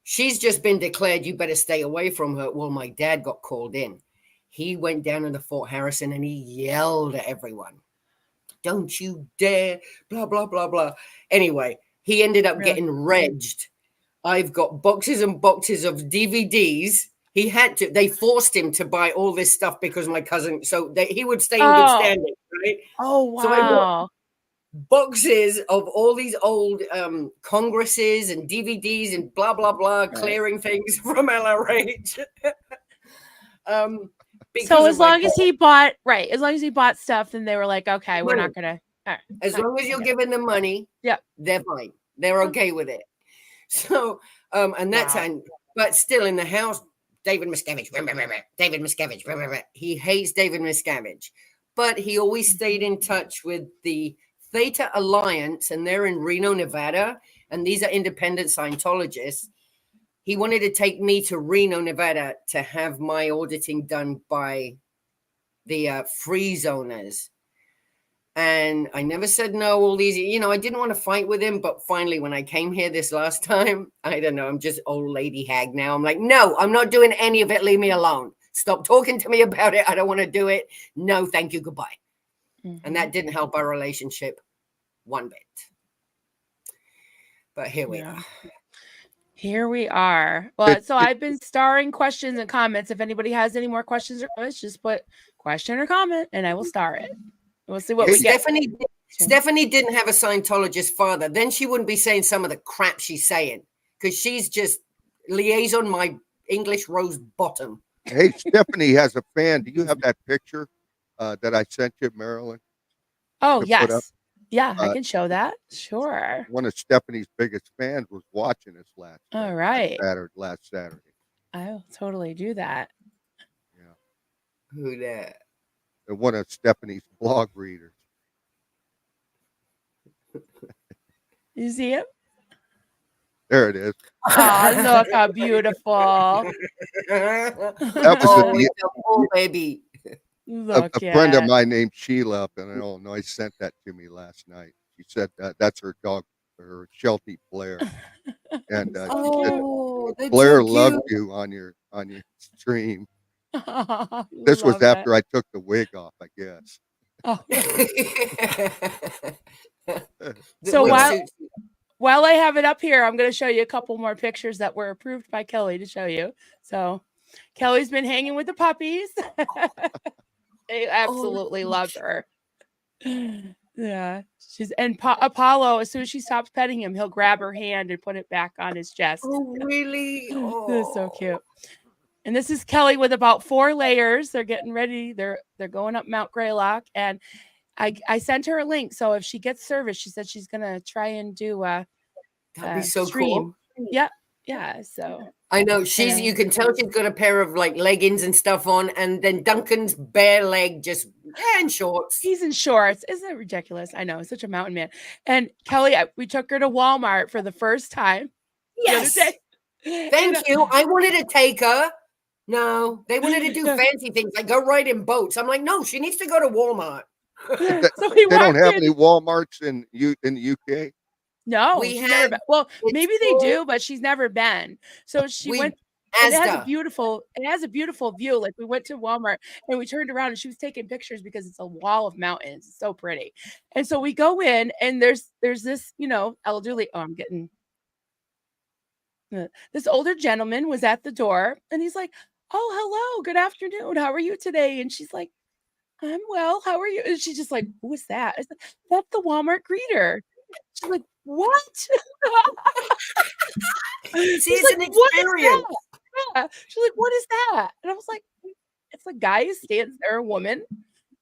she's just been declared. You better stay away from her. Well, my dad got called in. He went down to the Fort Harrison and he yelled at everyone. Don't you dare, blah, blah, blah, blah. Anyway, he ended up getting regged. I've got boxes and boxes of DVDs. He had to, they forced him to buy all this stuff because my cousin, so he would stay in good standing, right? Oh, wow. So I bought boxes of all these old congresses and DVDs and blah, blah, blah, clearing things from LRH. So as long as he bought stuff, then they were like, okay, we're not gonna. Right. As long as you're giving them money, they're fine. They're okay with it. So, and that's but still in the house, David Miscavige, David Miscavige, he hates David Miscavige, but he always stayed in touch with the Theta Alliance, and they're in Reno, Nevada, and these are independent Scientologists. He wanted to take me to Reno, Nevada to have my auditing done by the free zoners. And I never said no, all these, I didn't want to fight with him. But finally, when I came here this last time, I don't know, I'm just old lady hag now. I'm like, no, I'm not doing any of it. Leave me alone. Stop talking to me about it. I don't want to do it. No, thank you. Goodbye. Mm-hmm. And that didn't help our relationship one bit. But here we are. Here we are. Well, so I've been starring questions and comments. If anybody has any more questions or comments, just put question or comment and I will star it. We'll see what we get. Stephanie didn't have a Scientologist father. Then she wouldn't be saying some of the crap she's saying because she's just liaison my English rose bottom. Hey, Stephanie has a fan. Do you have that picture that I sent you, Marilyn? Oh, to put up? yes. Yeah, I Uh, can show that. Sure. One of Stephanie's biggest fans was watching us All right. last Saturday. I'll totally do that. Yeah. Who that? And one of Stephanie's blog readers. You see it? There it is. Oh, look how beautiful. That was Oh, it's a poor baby. Look a friend of at mine named Sheila up in Illinois sent that to me last night. She said that's her dog, her Sheltie Blair, and she said Oh, that's Blair so loved cute. you on your stream. This was Love after I took the wig off, I guess. Oh. The So wig while suits- while I have it up here, I'm going to show you a couple more pictures that were approved by Kelly to show you. So Kelly's been hanging with the puppies. They absolutely love her. Yeah, she's and Apollo. As soon as she stops petting him, he'll grab her hand and put it back on his chest. Oh, really? This is so Oh. cute. And this is Kelly with about 4 layers. They're getting ready. They're going up Mount Greylock, and I sent her a link. So if she gets service, she said she's gonna try and do a That'd be so stream. cool. Yeah. So I know she's. You can tell she's got a pair of like leggings and stuff on, and then Duncan's bare leg just and shorts. he's in shorts. Isn't it ridiculous? I know, he's such a mountain man. And Kelly, we took her to Walmart for the first time. Yes. The other day. Thank you. I wanted to take her. No, they wanted to do fancy things like go ride in boats. I'm like, no, she needs to go to Walmart. So we They don't walked have in. any Walmarts in the UK. No, We she's never have- been. Well, it's maybe they full- do, but she's never been. So she We- went. And it has a Asda. beautiful view. Like we went to Walmart and we turned around and she was taking pictures because it's a wall of mountains. It's so pretty. And so we go in and there's this, elderly. Oh, I'm getting this older gentleman was at the door and he's like, "Oh, hello, good afternoon. How are you today?" And she's like, "I'm well. How are you?" And she's just like, "Who is that?" I said, "That's the Walmart greeter." She's like, "What?" See, She's it's like, an "What is experience. that?" Yeah. She's like, "What is that?" And I was like, "It's a guy who stands there, a woman,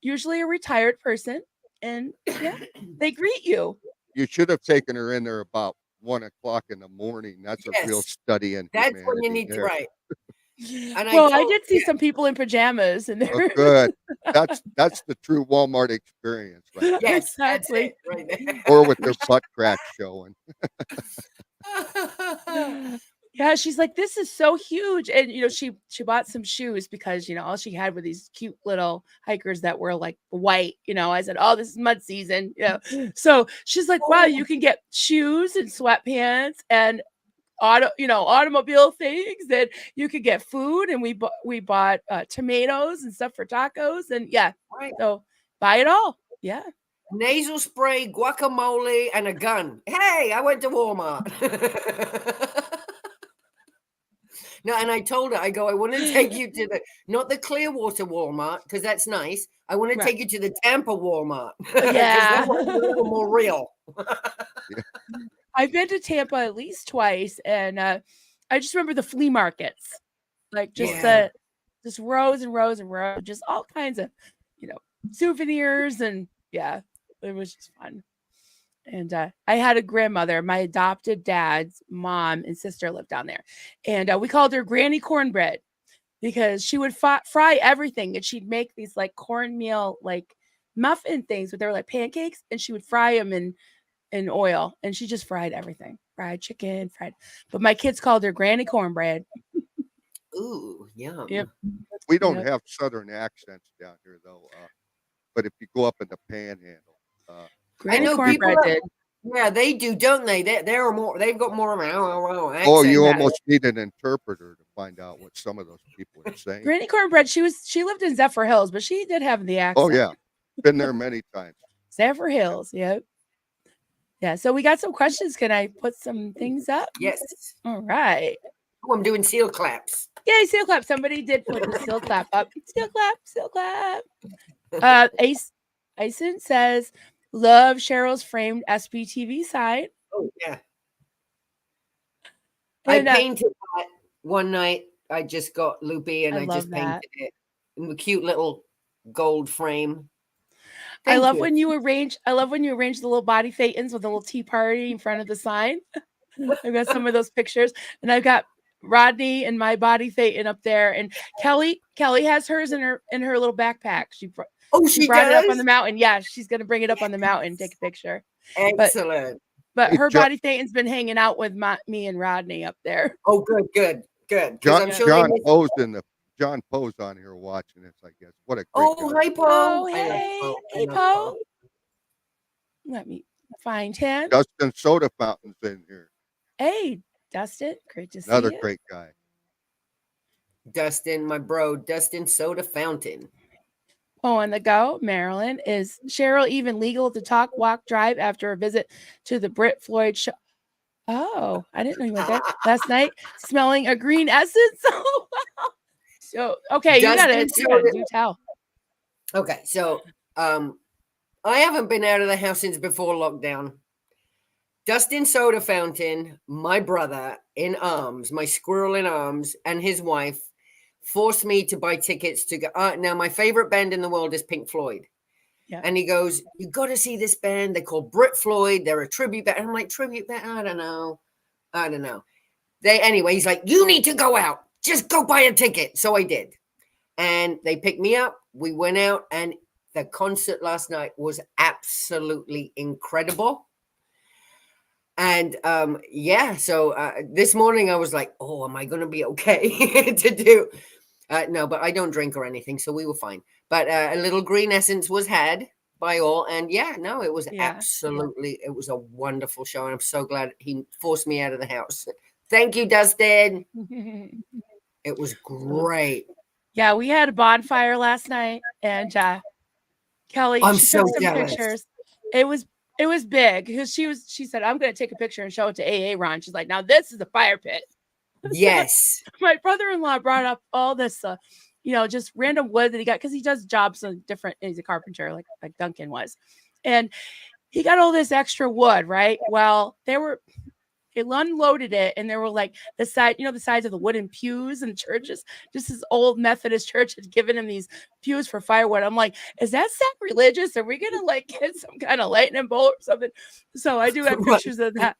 usually a retired person, and yeah, they greet you." You should have taken her in there about 1 o'clock in the morning. That's a real Yes. study in That's humanity. when you need to there. write. And Well, I told- did see some people in pajamas, and Oh, they're good. That's the true Walmart experience, right there. Yes, exactly. that's it, right there. Or with their butt crack showing. Yeah, she's like, "This is so huge," and she bought some shoes because all she had were these cute little hikers that were like white. I said, "Oh, this is mud season," So she's like, "Wow, you can get shoes and sweatpants and automobile things, and you could get food." And we bought tomatoes and stuff for tacos, and Right. so buy it all. Yeah. Nasal spray, guacamole, and a gun. Hey, I went to Walmart. No, and I told her, I go, I want to take you to not the Clearwater Walmart, because that's nice. I want to Right. take you to the Tampa Walmart. 'Cause Yeah. that one's a little more real. I've been to Tampa at least twice, and I just remember the flea markets, like just Yeah. just rows and rows and rows, just all kinds of, souvenirs, and yeah, it was just fun. And I had a grandmother, my adopted dad's mom and sister lived down there, and we called her Granny Cornbread because she would fry everything, and she'd make these like cornmeal like muffin things, but they were like pancakes, and she would fry them in oil, and she just fried everything, fried chicken, but my kids called her Granny Cornbread. Ooh, yum. Yep. We don't Yep. have Southern accents down here, though. But if you go up in the Panhandle, Granny know people Cornbread are- did. Yeah, they do, don't they? They're more. They've got more of an accent. oh, you Yeah. almost need an interpreter to find out what some of those people are saying. Granny Cornbread, she lived in Zephyr Hills, but she did have the accent. Oh yeah, been there many times. Zephyr Hills, yep. Yeah, so we got some questions. Can I put some things up? Yes. All right. Oh, I'm doing seal claps. Yay, seal clap. Somebody did put the seal clap up. Seal clap, seal clap. Aysen says, "Love Cheryl's framed SBTV site." Oh yeah. And, I painted that one night just got Loopy and I I just love that. painted it in a cute little gold frame. I love you. when you arrange the little body Thetans with a little tea party in front of the sign. I've got some of those pictures, and I've got Rodney and my body Thetan up there, and Kelly has hers in her little backpack. She brought it up on does? the mountain. Yeah, she's gonna bring it up on the mountain, take a picture. Excellent. But Hey, her body Thetan's been hanging out with me and Rodney up there. Oh, good. Because John, I'm sure John they miss- Poe's John Poe's on here watching this, I guess. What a great Oh, guy. hi, Poe. Oh, I love hey, Poe. I hey, love Poe. Let me find him. Dustin Soda Fountain's in here. Hey, Dustin, great to see Another you. great guy. Dustin, my bro, Dustin Soda Fountain. Oh, on the go, Maryland. Is Cheryl even legal to talk, walk, drive after a visit to the Brit Floyd show? Oh, I didn't know you went there last night. Smelling a green essence. Oh, wow. So, okay, you gotta do tell. Okay, so I haven't been out of the house since before lockdown. Dustin Soda Fountain, my brother in arms, my squirrel in arms, and his wife forced me to buy tickets to go. Now, my favorite band in the world is Pink Floyd. Yeah. And he goes, you got to see this band. They're called Brit Floyd. They're a tribute band. I'm like, tribute band? I don't know. Anyway, he's like, you need to go out. Just go buy a ticket. So I did. And they picked me up. We went out, and the concert last night was absolutely incredible. And so this morning I was like, oh, am I going to be okay to do? No, but I don't drink or anything, so we were fine. But a little green essence was had by all. And it was absolutely, it was a wonderful show. And I'm so glad he forced me out of the house. Thank you, Dustin. It was great. Yeah, we had a bonfire last night, and Kelly, I'm she so took some jealous. pictures. It was big because she said, I'm going to take a picture and show it to AA Ron. She's like, now this is the fire pit. Yes. My brother-in-law brought up all this, just random wood that he got because he does jobs on different. He's a carpenter, like Duncan was, and he got all this extra wood. Right. Well, it unloaded it, and there were like the sides of the wooden pews in churches. Just this old Methodist church had given him these pews for firewood. I'm like, is that sacrilegious? Are we gonna like get some kind of lightning bolt or something? So I do have pictures of that.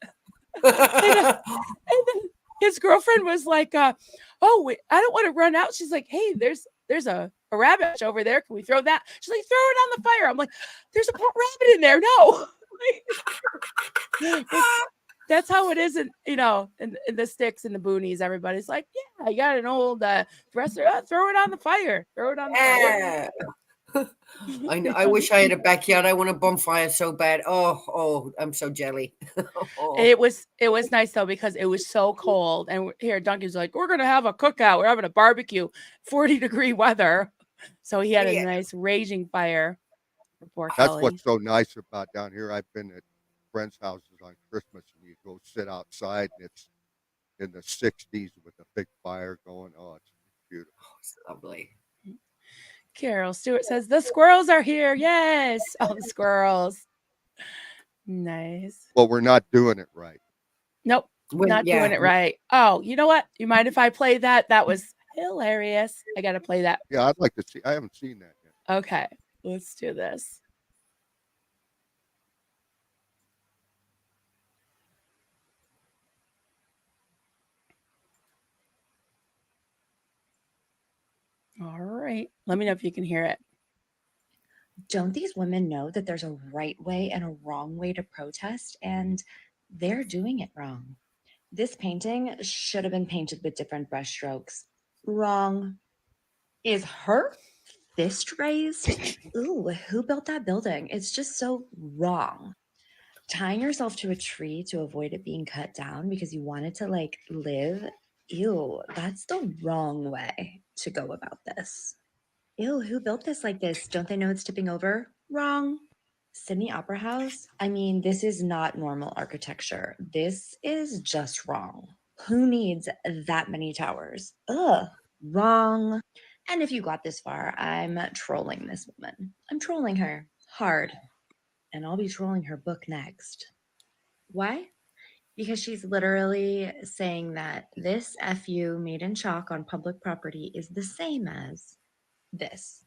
and then his girlfriend was like, "Oh, wait, I don't want to run out." She's like, "Hey, there's a rabbit over there. Can we throw that?" She's like, "Throw it on the fire." I'm like, "There's a rabbit in there." No. That's how it is in the sticks and the boonies. Everybody's like, yeah, I got an old dresser. Throw it on the fire. Throw it on the fire. I know. I wish I had a backyard. I want a bonfire so bad. Oh, I'm so jelly. It was nice though because it was so cold. And here, Duncan's like, we're gonna have a cookout. We're having a barbecue, 40-degree weather. So he had a nice raging fire. That's what's so nice about down here. I've been at friends' houses on Christmas, and you go sit outside, and it's in the 60s with a big fire going. Oh, it's beautiful. Oh, it's lovely. Carol Stewart says the squirrels are here. Yes, all the squirrels. Nice. Well, we're not doing it right. Nope, not doing it right. Oh, you know what? You mind if I play that? That was hilarious. I got to play that. Yeah, I'd like to see. I haven't seen that yet. Okay, let's do this. All right. Let me know if you can hear it. Don't these women know that there's a right way and a wrong way to protest? And they're doing it wrong. This painting should have been painted with different brushstrokes. Wrong. Is her fist raised? Ooh, who built that building? It's just so wrong. Tying yourself to a tree to avoid it being cut down because you wanted to live. Ew, that's the wrong way to go about this. Ew, who built this like this? Don't they know it's tipping over? Wrong. Sydney Opera House? I mean, this is not normal architecture. This is just wrong. Who needs that many towers? Ugh, wrong. And if you got this far, I'm trolling this woman. I'm trolling her hard. And I'll be trolling her book next. Why? Because she's literally saying that this FU made in chalk on public property is the same as this.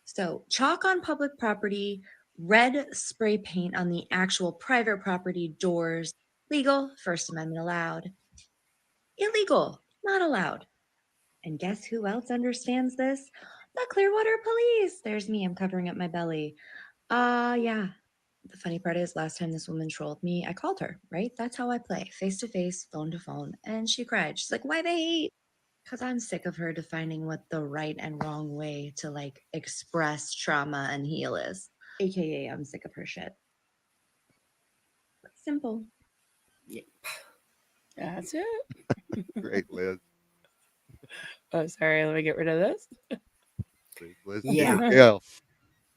So, chalk on public property, red spray paint on the actual private property doors, legal, First Amendment allowed. Illegal, not allowed. And guess who else understands this? The Clearwater Police. There's me, I'm covering up my belly. Yeah. The funny part is, last time this woman trolled me, I called her, right? That's how I play, face to face, phone to phone. And she cried. She's like, why they hate? Because I'm sick of her defining what the right and wrong way to like express trauma and heal is. AKA, I'm sick of her shit. Simple. That's it. Great, Liz. Oh, sorry. Let me get rid of this. Great, Liz. Yeah. Yeah.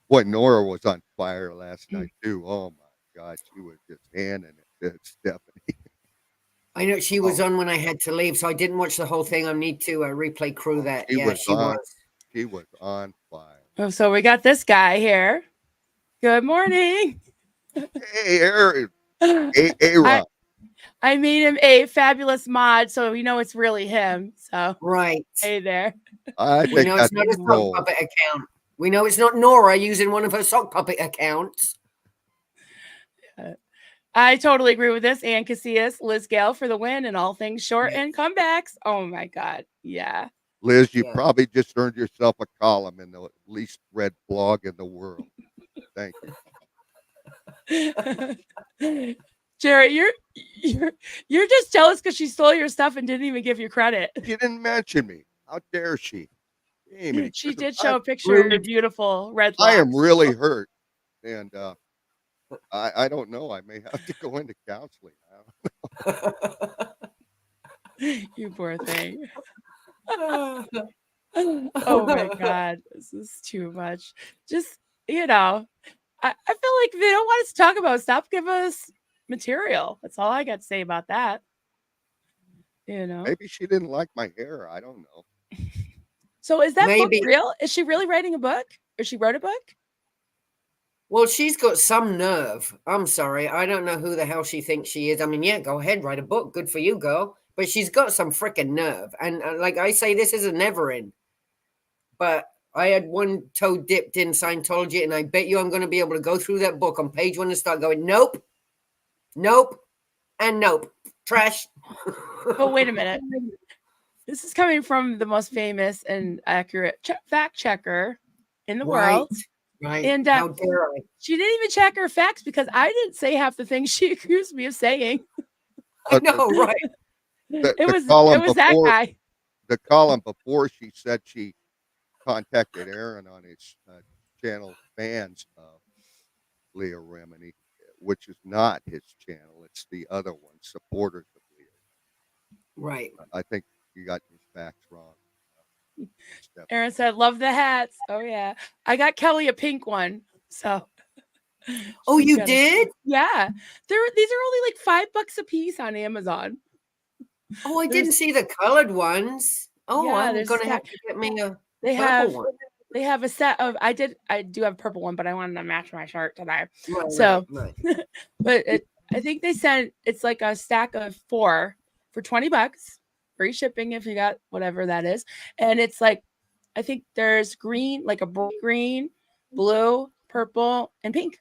Boy, Nora was on fire last night too. Oh my God, she was just handing it to Stephanie. I know she was on when I had to leave, so I didn't watch the whole thing. I need to replay crew that. She Yeah, was she on. was. She was on fire. Oh, so we got this guy here. Good morning. Hey, Aaron. Hey, Ron. I made him a fabulous mod, so we know it's really him. So Right. hey there. I We think know that's it's not a a sock roll. puppet account. We know it's not Nora using one of her sock puppet accounts. I totally agree with this. Ann Casillas, Liz Gale for the win and all things short and comebacks. Oh my God. Yeah. Liz, you Yeah. probably just earned yourself a column in the least read blog in the world. Thank you. Jerry, you're just jealous because she stole your stuff and didn't even give you credit. She didn't mention me. How dare she? Amy, She listen, did show a picture of your beautiful red locks. I am really hurt, and I don't know. I may have to go into counseling now. You poor thing. Oh my God, this is too much. Just, I feel like if they don't want us to talk about stuff, give us material. That's all I got to say about that. Maybe she didn't like my hair. I don't know. So is that Maybe. book real? Is she really writing a book? Or she wrote a book? Well, she's got some nerve. I'm sorry. I don't know who the hell she thinks she is. I mean, yeah, go ahead, write a book. Good for you, girl. But she's got some freaking nerve. And like I say, this is a never in. But I had one toe dipped in Scientology, and I bet you I'm going to be able to go through that book on page 1 and start going, nope, nope, and nope. Trash. But wait a minute. This is coming from the most famous and accurate fact checker in the world. Right. And how dare I? She didn't even check her facts because I didn't say half the things she accused me of saying. I know, right? It was that guy. The column before she said she contacted Aaron on his channel, fans of Leah Remini, which is not his channel. It's the other one, supporters of Leah. Right. I think you got your facts wrong. Aaron said, love the hats. Oh, yeah. I got Kelly a pink one. So. Oh, you did? Yeah. These are only like $5 a piece on Amazon. Oh, I didn't see the colored ones. Oh, yeah, I'm going to have to get me a purple one. They have a set of, I do have a purple one, but I wanted to match my shirt today. Right, so, right. But I think they sent, it's like a stack of 4 for $20, free shipping if you got whatever that is. And it's like, I think there's green, like a bright green, blue, purple, and pink.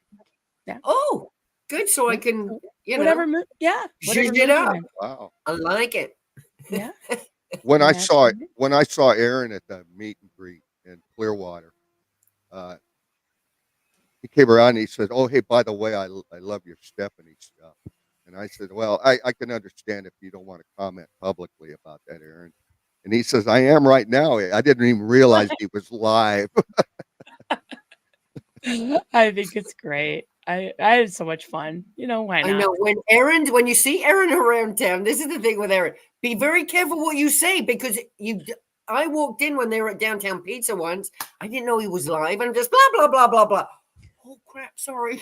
Yeah. Oh, good. So I can, whatever mood. Yeah. Zhuzh it up. Wow. I like it. Yeah. When I saw Aaron at the meet and greet in Clearwater, he came around and he said, "Oh, hey, by the way, I love your Stephanie stuff." And I said, "Well, I can understand if you don't want to comment publicly about that, Aaron." And he says, "I am right now. I didn't even realize he was live." I think it's great. I had so much fun. Why not? I know when you see Aaron around town, this is the thing with Aaron. Be very careful what you say because I walked in when they were at Downtown Pizza once. I didn't know he was live and just blah, blah, blah, blah, blah. Oh, crap. Sorry.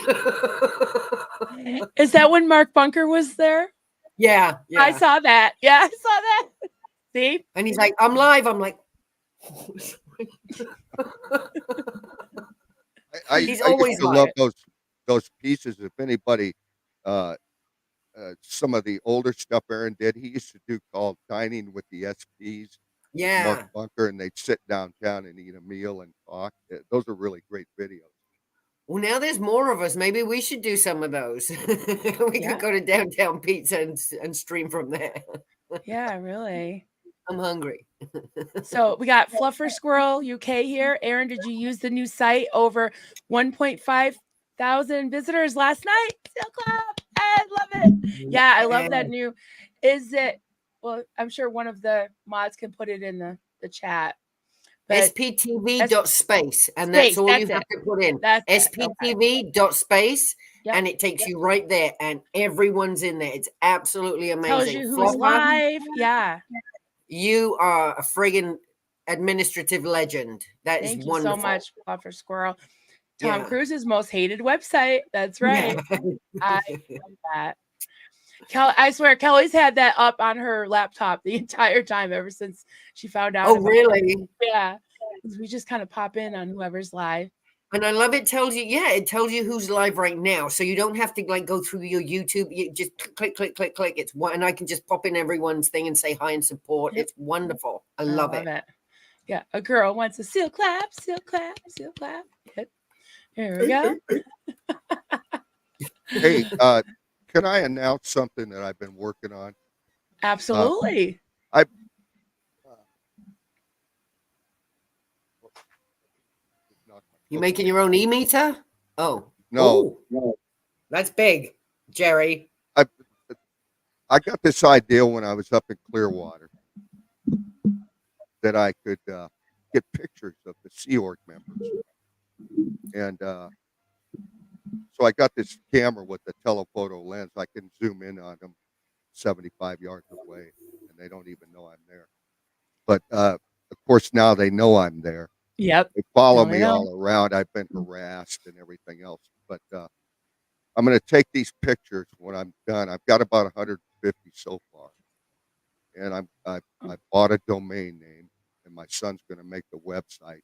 Is that when Mark Bunker was there? Yeah. I saw that. Yeah, I saw that. See? And he's like, I'm live. I'm like, oh, sorry. I used to love those pieces. If anybody some of the older stuff Aaron did. He used to do called Dining with the SPs. With Mark Yeah. Bunker, and they'd sit downtown and eat a meal and talk. Those are really great videos. Well, now there's more of us. Maybe we should do some of those. We Yeah. could go to Downtown Pizza and stream from there. Yeah, really. I'm hungry. So we got Fluffer Squirrel UK here. Aaron, did you use the new site? Over 1.5 thousand visitors last night. Still clap. I love it. Yeah, I love that new. Is it? Well, I'm sure one of the mods can put it in the chat. But SPTV.space, and Space, that's all you that's have to put in. That's it. Okay. SPTV.space, Yep. and it takes you right there, and everyone's in there. It's absolutely amazing. Tells you who's Fluffer, live. Yeah. you are a friggin' administrative legend. That is Thank you wonderful. so much, Fluffer Squirrel. Tom Yeah. Cruise's most hated website. That's right. Yeah. I love that. I swear, Kelly's had that up on her laptop the entire time ever since she found out. Oh, about really? it. Yeah. We just kind of pop in on whoever's live. And I love it. Tells you, yeah, it tells you who's live right now. So you don't have to like go through your YouTube. You just click. It's one, and I can just pop in everyone's thing and say hi and support. Yep. It's wonderful. I love it. Yeah. A girl wants a seal clap, seal clap, seal clap. Yep. Here we go. Hey, can I announce something that I've been working on? Absolutely. You making your own e-meter? Oh. No. Ooh. That's big, Jerry. I got this idea when I was up in Clearwater that I could get pictures of the Sea Org members. And so I got this camera with the telephoto lens. I can zoom in on them 75 yards away, and they don't even know I'm there. But of course, now they know I'm there. Yep. They follow Now me they know. all around. I've been harassed and everything else. But I'm going to take these pictures when I'm done. I've got about 150 so far. And I bought a domain name, and my son's going to make the website.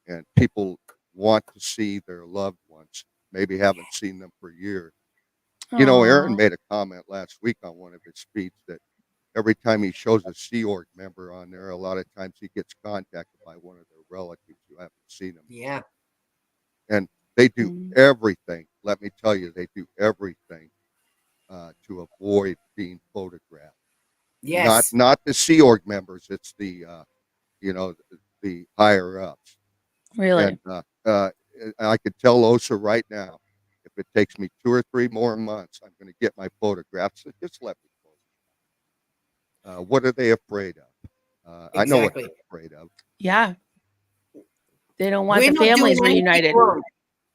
And people want to see their loved ones, maybe haven't seen them for years. You know, Aaron Aw. made a comment last week on one of his feeds that every time he shows a Sea Org member on there, a lot of times he gets contacted by one of their relatives who haven't seen him. Yeah. And they do everything. Let me tell you, they do everything to avoid being photographed. Yes. Not the Sea Org members. It's the the higher ups. Really? And I could tell OSA right now, if it takes me 2 or 3 more months, I'm going to get my photographs. So just let me photo. What are they afraid of? I know what Exactly. they're afraid of. Yeah. They don't want We're the not doing families anything reunited. wrong.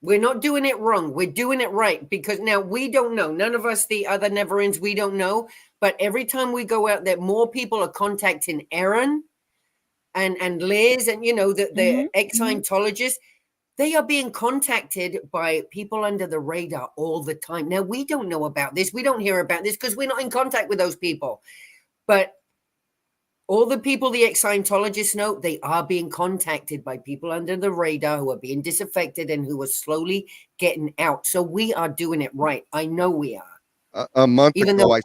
We're not doing it wrong. We're doing it right, because now we don't know. None of us, the other Never-Ends, we don't know. But every time we go out there, more people are contacting Aaron and Liz and, the ex-Scientologists. They are being contacted by people under the radar all the time. Now, we don't know about this. We don't hear about this because we're not in contact with those people. But all the people the ex-Scientologists know, they are being contacted by people under the radar who are being disaffected and who are slowly getting out. So we are doing it right. I know we are. A month ago,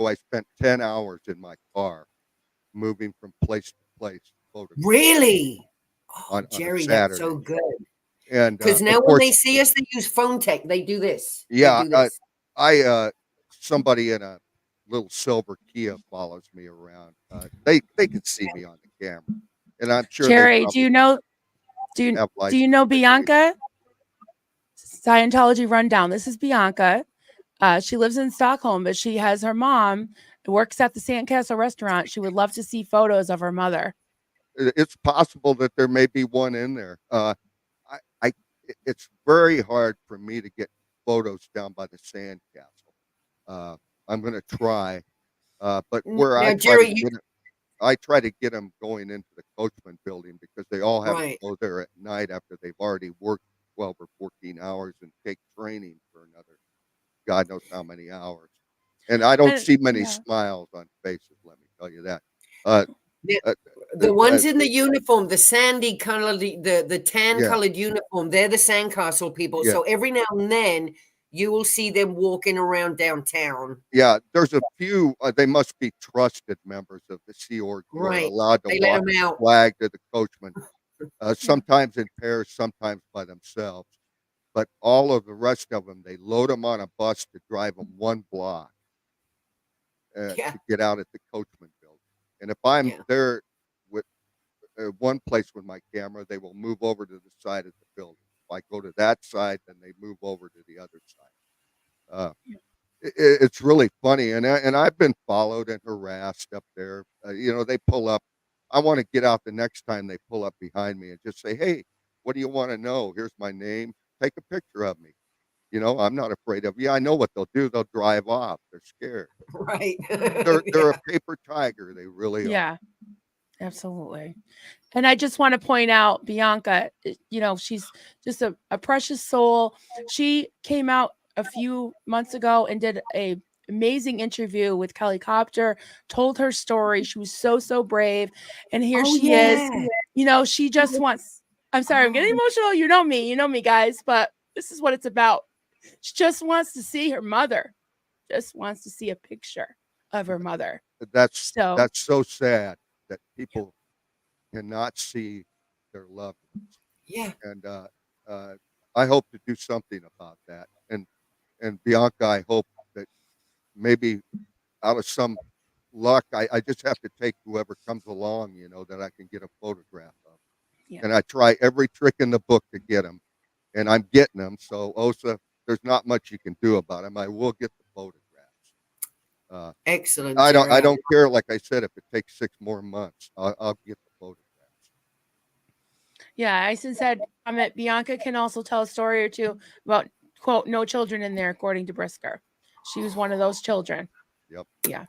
I spent 10 hours in my car moving from place to place. Really? Oh, on Jerry, a that's Saturday. so good. And because now when they see us, they use phone tech. They do this. Yeah, They do this. somebody in a little silver Kia follows me around. They can see me on the camera, and I'm sure. Jerry, do you know Bianca? Scientology Rundown. This is Bianca. She lives in Stockholm, but she has her mom who works at the Sandcastle restaurant. She would love to see photos of her mother. It's possible that there may be one in there. It's very hard for me to get photos down by the Sandcastle. I'm going to try, but where Now, I try to get them going into the Coachman building, because they all have to go there at night after they've already worked 12 or 14 hours and take training for another God knows how many hours. And I don't see many smiles on faces, let me tell you that. The ones in the uniform, the sandy color, the tan colored uniform, they're the Sandcastle people. Yeah. So every now and then you will see them walking around downtown. Yeah, there's a few. They must be trusted members of the Sea Org who are Right. allowed to They let walk them the out. flag to the coachman. Sometimes in pairs, sometimes by themselves. But all of the rest of them, they load them on a bus to drive them 1 block Yeah. to get out at the coachman building. And if I'm Yeah. there with one place with my camera, they will move over to the side of the building. If I go to that side, then they move over to the other side. It's really funny, and I've been followed and harassed up there. They pull up. I want to get out the next time they pull up behind me and just say, "Hey, what do you want to know? Here's my name. Take a picture of me." I'm not afraid of you. I know what they'll do. They'll drive off. They're scared. Right. They're a paper tiger. They really are. Yeah, absolutely. And I just want to point out Bianca, she's just a precious soul. She came out a few months ago and did a amazing interview with Kelly Copter, told her story. She was so brave. And here Oh, she is. yeah. She just wants, I'm sorry, I'm getting emotional. You know me, guys, but this is what it's about. She just wants to see her mother, just wants to see a picture of her mother. That's so sad that people cannot see their loved ones. Yeah. And I hope to do something about that. And Bianca, I hope that maybe out of some luck, I just have to take whoever comes along, that I can get a photograph of. Yeah. And I try every trick in the book to get them, and I'm getting them. So Osa, there's not much you can do about them. I will get the photographs. Excellent. I Jerry. don't care. Like I said, if it takes 6 more months, I'll get the photographs. Yeah, Ison said, Bianca can also tell a story or two about, quote, no children in there, according to Brisker. She was one of those children. Yep. Yeah.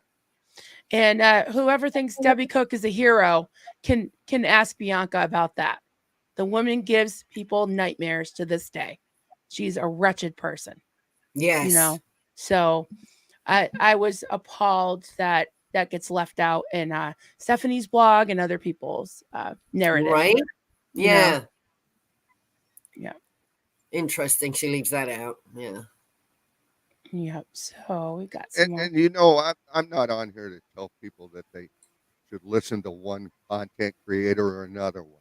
And whoever thinks Debbie Cook is a hero can ask Bianca about that. The woman gives people nightmares to this day. She's a wretched person. Yes. So I was appalled that gets left out in Stephanie's blog and other people's narrative. Right? Yeah. Yeah. Interesting. She leaves that out. Yeah. Yep. So we got some more. And I'm not on here to tell people that they should listen to one content creator or another one.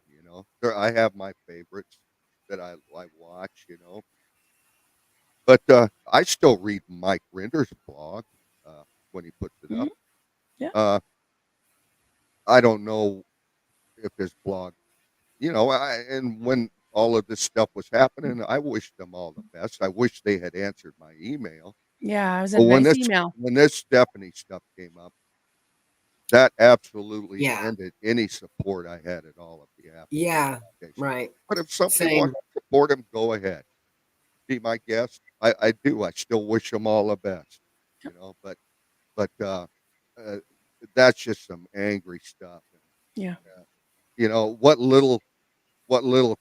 I have my favorites that I watch. But I still read Mike Rinder's blog when he puts it up. Yeah. I don't know if his blog, and when all of this stuff was happening, I wished them all the best. I wish they had answered my email. Yeah, I was in nice email. When this Stephanie stuff came up, that absolutely Yeah. ended any support I had at all of the app. Yeah. Right. But if somebody wants to support him, go ahead. Be my guest. I do. I still wish them all the best. But that's just some angry stuff. Yeah. What little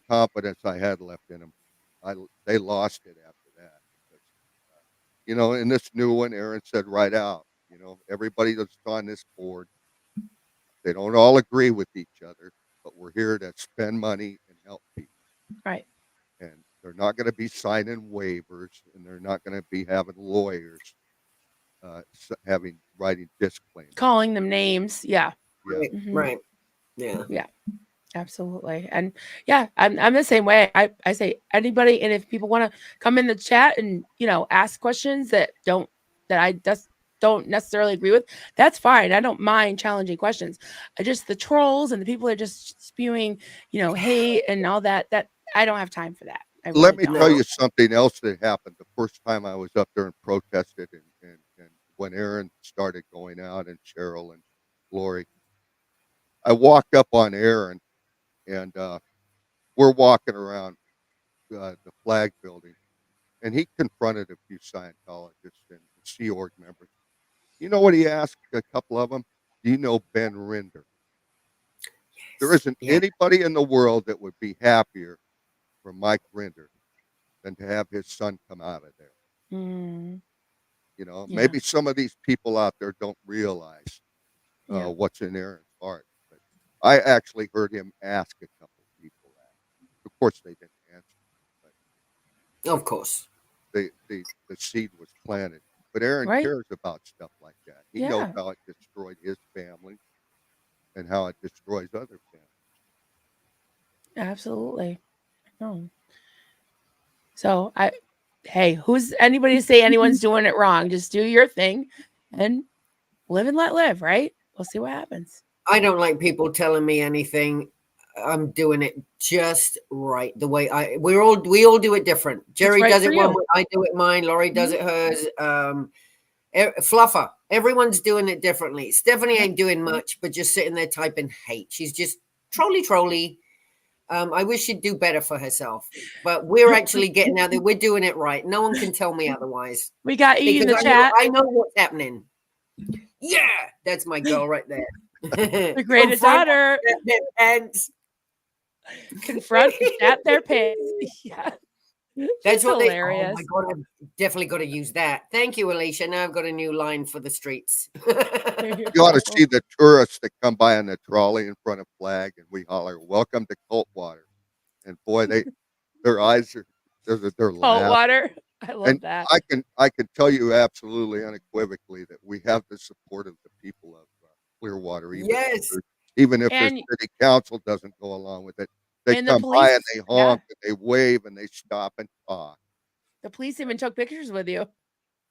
confidence I had left in them, they lost it after that. Because, in this new one, Aaron said right out, everybody that's on this board, they don't all agree with each other, but we're here to spend money and help people. Right. And they're not going to be signing waivers, and they're not going to be having lawyers writing disclaimers, calling them names. Yeah. Right. Mhm. Right. Yeah. Yeah. Absolutely. And yeah, I'm the same way. I say anybody, and if people want to come in the chat and ask questions that I just don't necessarily agree with, that's fine. I don't mind challenging questions. The trolls and the people that are just spewing, hate and all that I don't have time for that. Let me tell you something else that happened the first time I was up there and protested, and when Aaron started going out, and Cheryl and Lori, I walked up on Aaron, and we're walking around the flag building, and he confronted a few Scientologists and Sea Org members. You know what he asked a couple of them? Do you know Ben Rinder? Yes. There isn't anybody in the world that would be happier for Mike Rinder than to have his son come out of there. Maybe some of these people out there don't realize what's in Aaron's heart. But I actually heard him ask a couple of people that. Of course, they didn't answer. But, of course. the seed was planted. But Aaron Right. cares about stuff like that. He knows Yeah. how it destroyed his family and how it destroys other families. Absolutely. No. So hey, who's anybody to say anyone's doing it wrong? Just do your thing and live and let live, right? We'll see what happens. I don't like people telling me anything. I'm doing it just right the way we all do it different. Jerry right does for it one you. way, I do it mine, Laurie does it hers. Fluffer, everyone's doing it differently. Stephanie ain't doing much, but just sitting there typing hate. She's just trolly. I wish she'd do better for herself, but we're actually getting out there. We're doing it right. No one can tell me otherwise. We got E in Because the chat. I know what's happening. Yeah, that's my girl right there. The greatest Confront daughter. their pants. Confront at their pants. Yeah. That's She's what hilarious. Oh my god, I've definitely got to use that. Thank you, Alicia. Now I've got a new line for the streets. You ought to see the tourists that come by on the trolley in front of Flag, and we holler, "Welcome to Coldwater." And boy, their eyes are they're Cold laughing. water. I love And that. I can tell you absolutely unequivocally that we have the support of the people of Clearwater. Yes. Even if the And- city council doesn't go along with it, they And the come by and police- they honk and they wave and they stop and talk. The police even took pictures with you.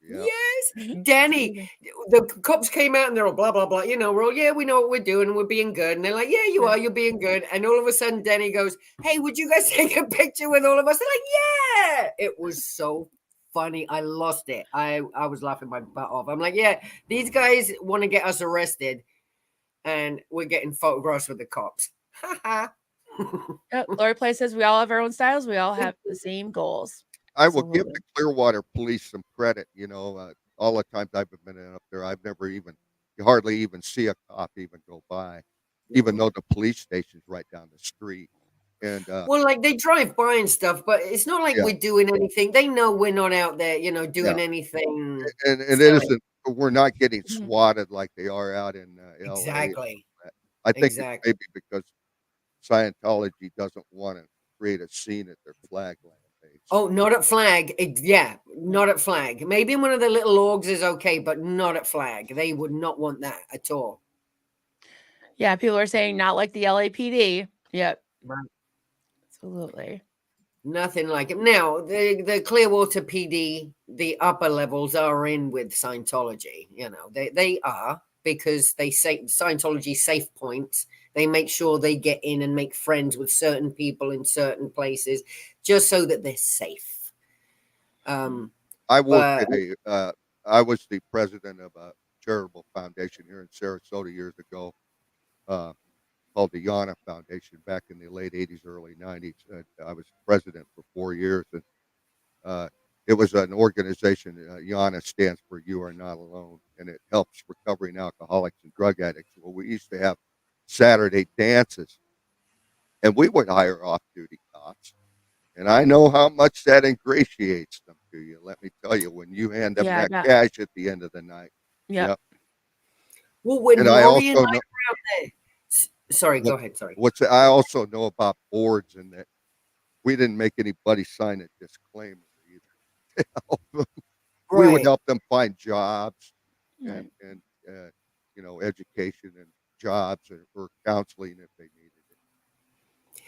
Yeah. Yes, Danny. The cops came out and they're all blah blah blah. You know, we're all we know what we're doing and we're being good. And they're like, yeah, you are. You're being good. And all of a sudden, Danny goes, "Hey, would you guys take a picture with all of us?" They're like, "Yeah." It was so funny. I lost it. I was laughing my butt off. I'm like, yeah, these guys want to get us arrested, and we're getting photographs with the cops. Ha ha. Lori Play says we all have our own styles. We all have the same goals. I will give Absolutely. the Clearwater police some credit. You know, all the times I've been up there, I've never even, you hardly even see a cop even go by, even though the police station's right down the street. And Well, like they drive by and stuff, but it's not like Yeah. we're doing anything. They know we're not out there, doing Yeah. anything. and it silly. isn't, we're not getting Mhm. swatted like they are out in LA. Exactly. I think Exactly. it's maybe because Scientology doesn't want to create a scene at their flag land base. Oh, not at Flag. Not at Flag. Maybe in one of the little orgs is okay, but not at Flag. They would not want that at all. Yeah, people are saying not like the LAPD. Yep. Right. Absolutely. Nothing like it. Now, the Clearwater PD, the upper levels are in with Scientology. They are, because they say Scientology safe points. They make sure they get in and make friends with certain people in certain places just so that they're safe. I worked at I was the president of a charitable foundation here in Sarasota years ago, called the Yana Foundation back in the late 80s, early 90s. I was president for 4 years, and it was an organization. Yana stands for You Are Not Alone, and it helps recovering alcoholics and drug addicts. Well, we used to have Saturday dances, and we would hire off-duty cops. And I know how much that ingratiates them to you. Let me tell you, when you hand them Yeah, I that bet. cash at the end of the night. Yep. Well, when And I Laurie and also I know, were out there. Sorry, go ahead. Sorry. I also know about boards, and that we didn't make anybody sign a disclaimer either. We would Right. help them find jobs Right. and education and jobs or counseling if they needed it.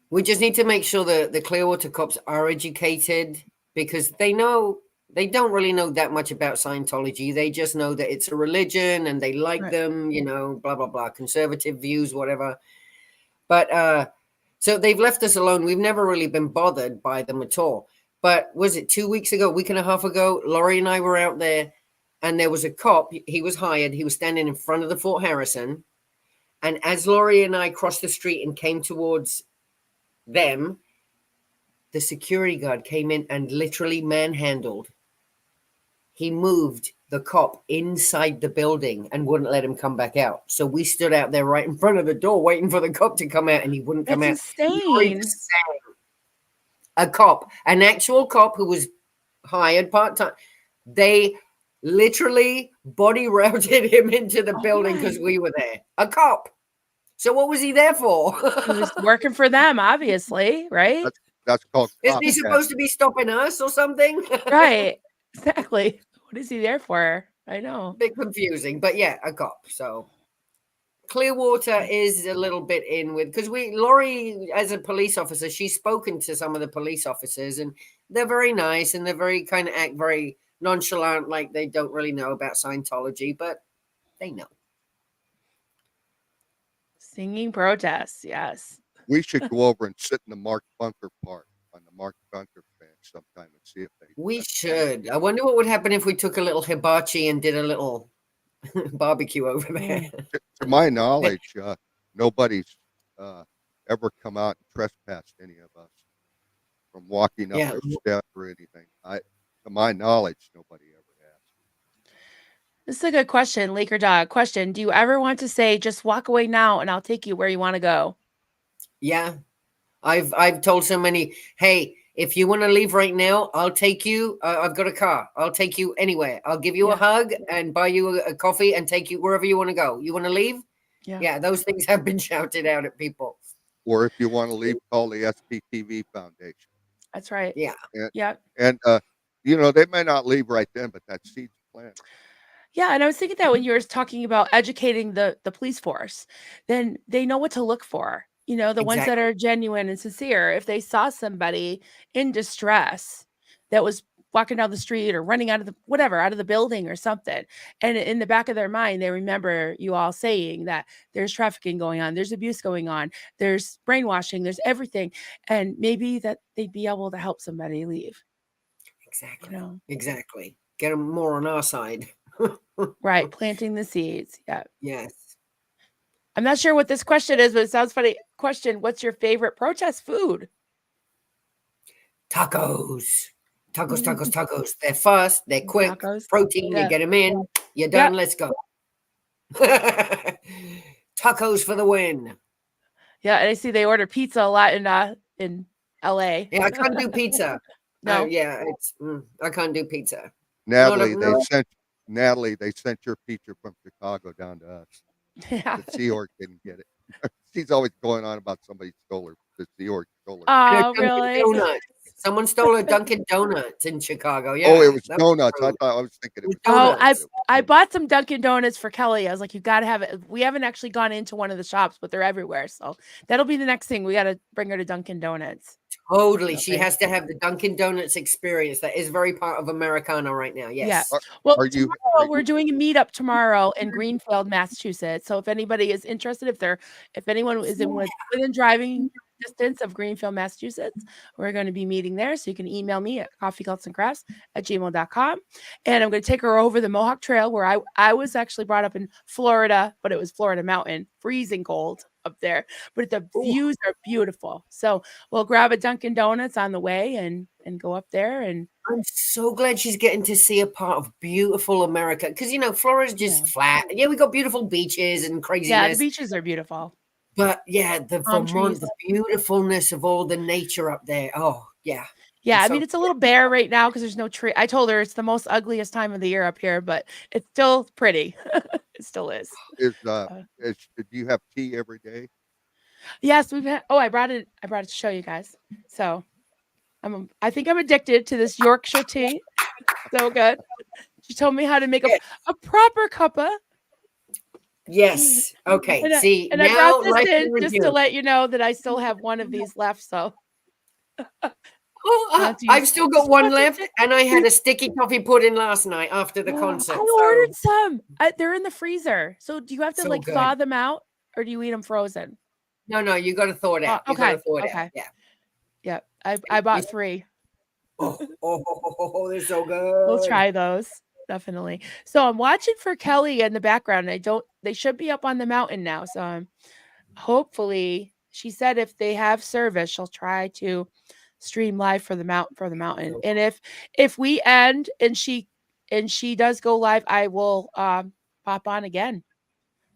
We just need to make sure that the Clearwater cops are educated, because they don't really know that much about Scientology. They just know that it's a religion and they like Right. them, blah, blah, blah, conservative views, whatever. But so they've left us alone. We've never really been bothered by them at all. But was it 2 weeks ago, week and a half ago, Laurie and I were out there, and there was a cop. He was hired. He was standing in front of the Fort Harrison. And as Laurie and I crossed the street and came towards them, the security guard came in and literally manhandled. He moved the cop inside the building and wouldn't let him come back out. So we stood out there right in front of the door waiting for the cop to come out, and he wouldn't come out. That's insane. A cop, an actual cop who was hired part-time, they literally body routed him into the building because we were there. A cop. So what was he there for? He was working for them, obviously, right? That's called Isn't he copycat. supposed to be stopping us or something? Right. Exactly. What is he there for? I know. Bit confusing, but yeah, a cop. So Clearwater is a little bit in with, because Laurie, as a police officer, she's spoken to some of the police officers, and they're very nice, and they're very kind of act very nonchalant, like they don't really know about Scientology, but they know. Singing protests. Yes. We should go over and sit in the Mark Bunker Park on the Mark Bunker bench sometime and see if they. We should. I wonder what would happen if we took a little hibachi and did a little barbecue over there. To my knowledge, nobody's ever come out and trespassed any of us from walking up Yeah. their step or anything. To my knowledge, nobody ever has. This is a good question, Laker Dog. Question: do you ever want to say, "Just walk away now, and I'll take you where you want to go"? Yeah. I've told so many, hey, if you want to leave right now, I'll take you. I've got a car. I'll take you anywhere. I'll give you a hug and buy you a coffee and take you wherever you want to go. You want to leave? Yeah, those things have been shouted out at people. Or if you want to leave, call the SPTV Foundation. That's right. Yeah. And they may not leave right then, but that seed's planted. Yeah, and I was thinking that when you were talking about educating the police force, then they know what to look for. The ones that are genuine and sincere. If they saw somebody in distress that was walking down the street or running out of the building or something, and in the back of their mind, they remember you all saying that there's trafficking going on, there's abuse going on, there's brainwashing, there's everything, and maybe that they'd be able to help somebody leave. Exactly. Exactly. Get them more on our side. Right. Planting the seeds. Yeah. Yes. I'm not sure what this question is, but it sounds funny. Question: what's your favorite protest food? Tacos. Tacos. They're fast. They're quick. Tacos. Protein. You get them in. You're done. Let's go. Tacos for the win. Yeah, and I see they order pizza a lot in LA. Yeah, I can't do pizza. No. I can't do pizza. Natalie, they sent your pizza from Chicago down to us. Yeah. The Sea Org didn't get it. She's always going on about somebody stole her. The Sea Org stole her. Oh, really? Donuts. Someone stole a Dunkin' Donuts in Chicago. Yeah. Oh, it was donuts. I was thinking it was donuts. I bought some Dunkin' Donuts for Kelly. I was like, you got to have it. We haven't actually gone into one of the shops, but they're everywhere. So that'll be the next thing. We got to bring her to Dunkin' Donuts. Totally. She has to have the Dunkin' Donuts experience. That is very part of Americana right now. Yes. Yeah. Well, we're doing a meetup tomorrow in Greenfield, Massachusetts. So if anybody is interested, if anyone is within driving distance of Greenfield, Massachusetts, we're going to be meeting there. So you can email me at coffeecultsandcrafts@gmail.com. And I'm going to take her over the Mohawk Trail, where I was actually brought up in Florida, but it was Florida mountain, freezing cold up there, but the views are beautiful. So we'll grab a Dunkin' Donuts on the way and go up there. And I'm so glad she's getting to see a part of beautiful America, because Florida's just flat. Yeah, we got beautiful beaches and craziness. Yeah, the beaches are beautiful. But yeah, the Vermont, the beautifulness of all the nature up there. Oh, yeah. Yeah, it's a little bare right now because there's no tree. I told her it's the most ugliest time of the year up here, but it's still pretty. It still is. Do you have tea every day? Yes, we've had. Oh, I brought it to show you guys. So, I think I'm addicted to this Yorkshire tea. So good. She told me how to make a proper cuppa. Yes. Okay. And I brought this in just to let you know that I still have one of these left. So. I've still got one left, and I had a sticky toffee pudding last night after the concert. I ordered some. They're in the freezer. So do you have to thaw them out, or do you eat them frozen? No, you got to thaw it out. Okay. Out. Yeah. I bought 3. Oh, they're so good. We'll try those. Definitely. So I'm watching for Kelly in the background. They should be up on the mountain now. So hopefully, she said if they have service, she'll try to stream live for the mountain. And if we end and she does go live, I will pop on again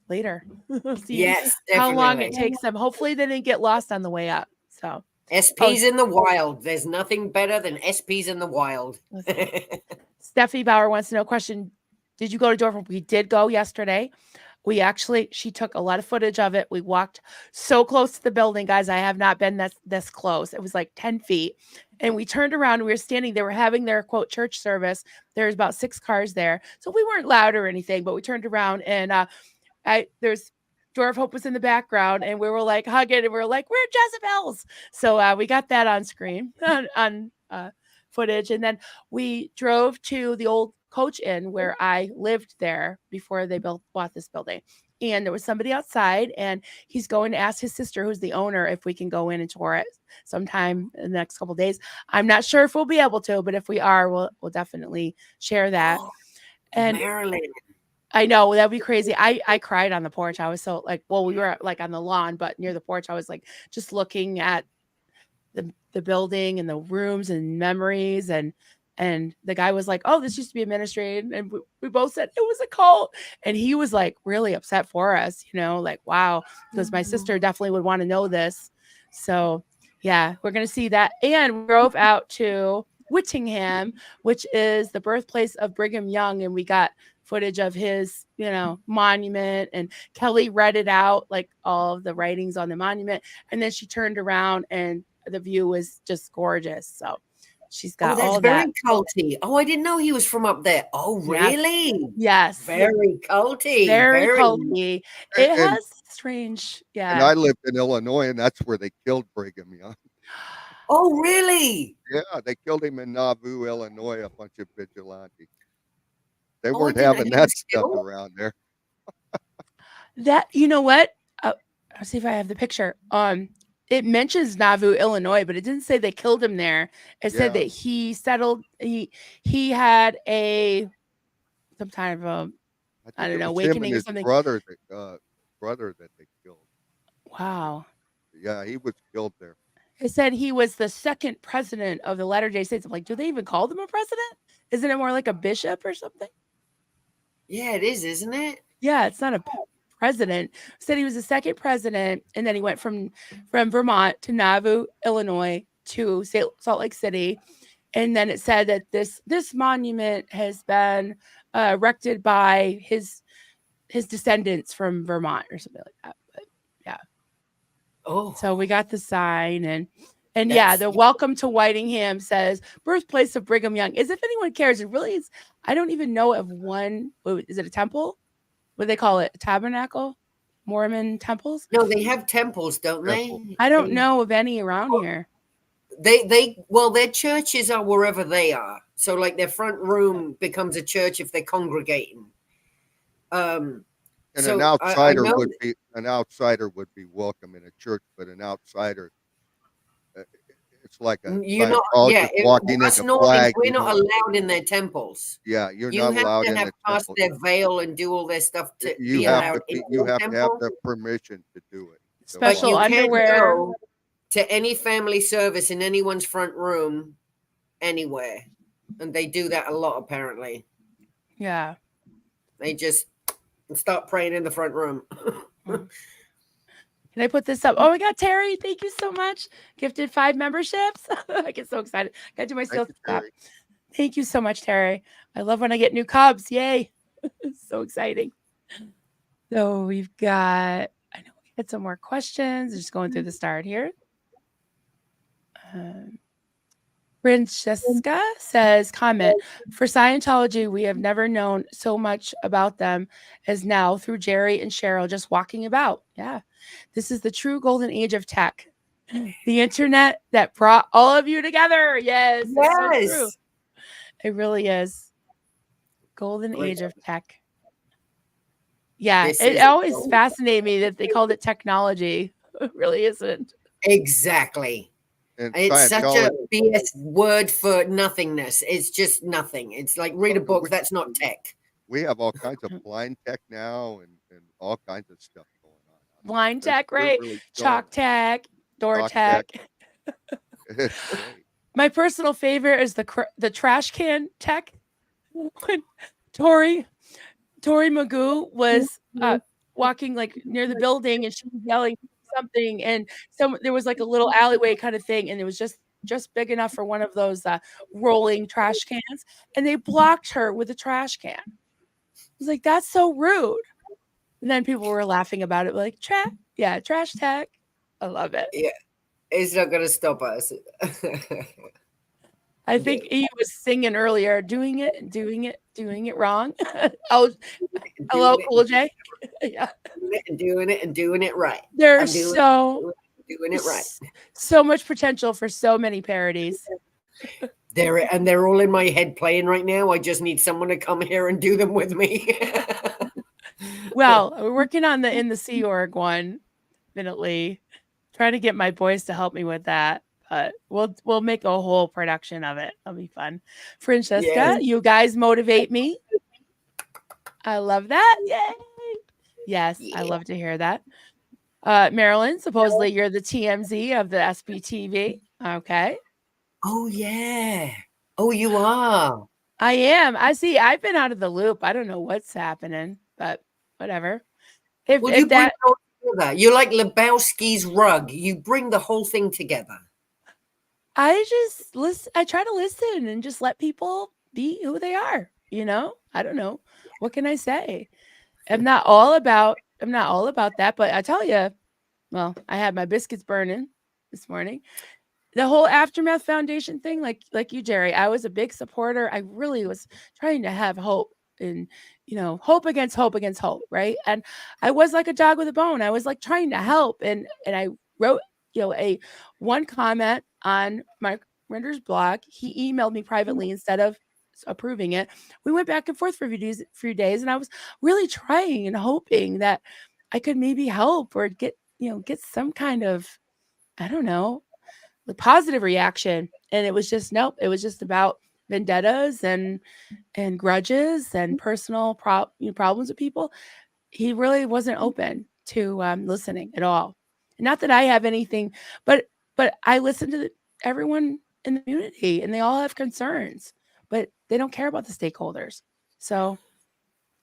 later. See yes, how long it takes them. Hopefully they didn't get lost on the way up. So SPs in the wild. There's nothing better than SPs in the wild. Steffi Bauer wants to know question. Did you go to Dortmund? We did go yesterday. she took a lot of footage of it. We walked so close to the building, guys. I have not been this close. It was like 10 feet. And we turned around. We were standing. They were having their quote church service. There's about 6 cars there. So we weren't loud or anything, but we turned around and there's Door of Hope was in the background and we were like hugging and we were like, we're Jezebels. So we got that on screen on footage. And then we drove to the old Coach Inn where I lived there before they bought this building. And there was somebody outside and he's going to ask his sister, who's the owner, if we can go in and tour it sometime in the next couple of days. I'm not sure if we'll be able to, but if we are, we'll definitely share that. And Marilyn. I know that'd be crazy. I cried on the porch. I was so like, well, we were like on the lawn, but near the porch, I was like just looking at the building and the rooms and memories. And the guy was like, oh, this used to be administrated. And we both said it was a cult. And he was like really upset for us, like, wow, because my sister definitely would want to know this. So yeah, we're going to see that. And we drove out to Whittingham, which is the birthplace of Brigham Young. And we got footage of his, monument, and Kelly read it out, like all of the writings on the monument. And then she turned around and the view was just gorgeous. So she's got all very that. Culty. Oh, I didn't know he was from up there. Oh, really? Yes. Very culty. Very culty. It has strange. Yeah. And I lived in Illinois, and that's where they killed Brigham Young. Oh, really? Yeah, they killed him in Nauvoo, Illinois, a bunch of vigilantes. They weren't having that stuff around there. That, you know what? I'll see if I have the picture. It mentions Nauvoo, Illinois, but it didn't say they killed him there. It said that he settled. He had some kind of I don't know, awakening or something. Brother that they killed. Wow. Yeah, he was killed there. It said he was the second president of the Latter-day Saints. I'm like, do they even call them a president? Isn't it more like a bishop or something? Yeah, it is, isn't it? Yeah, it's not a president. Said he was the second president, and then he went from Vermont to Nauvoo, Illinois to Salt Lake City, and then it said that this monument has been erected by his descendants from Vermont or something like that. But yeah. Oh. So we got the sign and yeah, the welcome to Whitingham says birthplace of Brigham Young. As if anyone cares. It really is. I don't even know of one. Is it a temple? What do they call it? A tabernacle? Mormon temples? No, they have temples, don't they? I don't know of any around here. Their churches are wherever they are. So like their front room becomes a church if they're congregating. And so an outsider would be welcome in a church, but an outsider, it's like you're not. Yeah, walking into flag. We're not allowed in their temples. Yeah, you're not allowed in the temple. You have to have their veil and do all their stuff to you have to have the permission to do it. Special underwear. Go to any family service in anyone's front room, anywhere, and they do that a lot apparently. Yeah, they just start praying in the front room. Can I put this up? Oh my God, Terry, thank you so much. Gifted 5 memberships. I get so excited. Got to do my sales stop. Thank you so much, Terry. I love when I get new Cubs. Yay. It's so exciting. So I know we had some more questions. Just going through the start here. Francesca says, comment, for Scientology, we have never known so much about them as now through Jerry and Cheryl just walking about. Yeah. This is the true golden age of tech. The internet that brought all of you together. Yes. Yes. So true. It really is. Golden age of tech. Yeah. It always fascinated me that they called it technology. It really isn't. Exactly. And it's such a BS word for nothingness. It's just nothing. It's like read a book. That's not tech. We have all kinds of blind tech now and all kinds of stuff going on. Blind tech, right? Really chalk tech, door tech. My personal favorite is the trash can tech. When Tori Magoo was walking like near the building and she was yelling something, and there was like a little alleyway kind of thing, and it was just big enough for one of those rolling trash cans, and they blocked her with a trash can. I was like, that's so rude. And then people were laughing about it, like trash tag. I love it. Yeah, it's not gonna stop us. I think he was singing earlier, doing it wrong. Oh, hello, Cool J. Yeah, Doing it and doing it right. there's doing it right. so much potential for so many parodies. They're all in my head playing right now. I just need someone to come here and do them with me. Well, we're working on the In the Sea Org one, definitely. Trying to get my boys to help me with that. But we'll make a whole production of it. It'll be fun. Francesca, Yes. you guys motivate me. I love that. Yay. Yes, I love to hear that. Marilyn, supposedly you're the TMZ of the SPTV. Okay. Oh yeah. Oh, you are. I am. I see. I've been out of the loop. I don't know what's happening, but whatever. If Well, you bring that, it all together. You're like Lebowski's rug. You bring the whole thing together. I just listen. I try to listen and just let people be who they are. I don't know. What can I say? I'm not all about that, but I tell you, well, I had my biscuits burning this morning. The whole Aftermath Foundation thing, like you, Jerry, I was a big supporter. I really was trying to have hope and, hope against hope against hope. Right. And I was like a dog with a bone. I was like trying to help. And I wrote, a one comment on my render's blog. He emailed me privately instead of approving it. We went back and forth for a few days, and I was really trying and hoping that I could maybe help or get some kind of, I don't know, the positive reaction. And it was just nope. It was just about vendettas and grudges and personal problems with people. He really wasn't open to listening at all. Not that I have anything, but I listen to everyone in the community, and they all have concerns, but they don't care about the stakeholders. So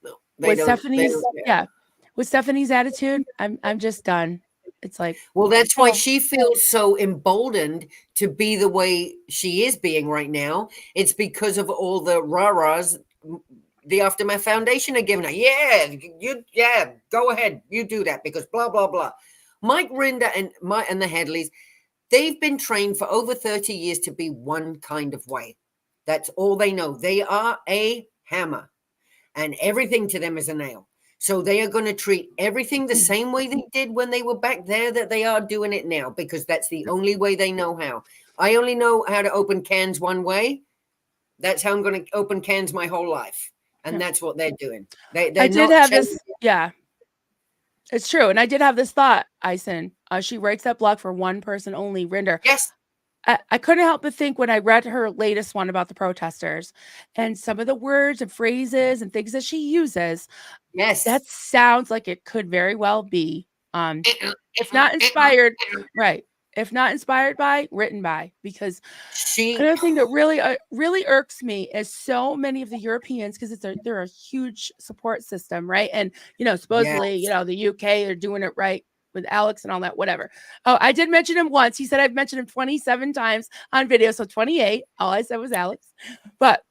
No, with they don't Stephanie's, care. with Stephanie's attitude, I'm just done. It's like, Well, that's why she feels so emboldened to be the way she is being right now. It's because of all the rah-rahs the Aftermath Foundation are giving her. Yeah, go ahead, you do that because blah blah blah. Mike Rinder and the Headleys, they've been trained for over 30 years to be one kind of way. That's all they know. They are a hammer, and everything to them is a nail. So they are going to treat everything the same way they did when they were back there that they are doing it now, because that's the only way they know how. I only know how to open cans one way. That's how I'm going to open cans my whole life. And that's what they're doing. I did have this. Yeah, it's true. And I did have this thought, Ison. She writes that blog for one person only, Rinder. Yes. I couldn't help but think when I read her latest one about the protesters and some of the words and phrases and things that she uses. Yes. That sounds like it could very well be, if not inspired, right. If not inspired by, written by, because another thing that really irks me is so many of the Europeans, because they're a huge support system, right? And supposedly, the UK are doing it right with Alex and all that, whatever. Oh, I did mention him once. He said I've mentioned him 27 times on video, so 28. All I said was Alex. But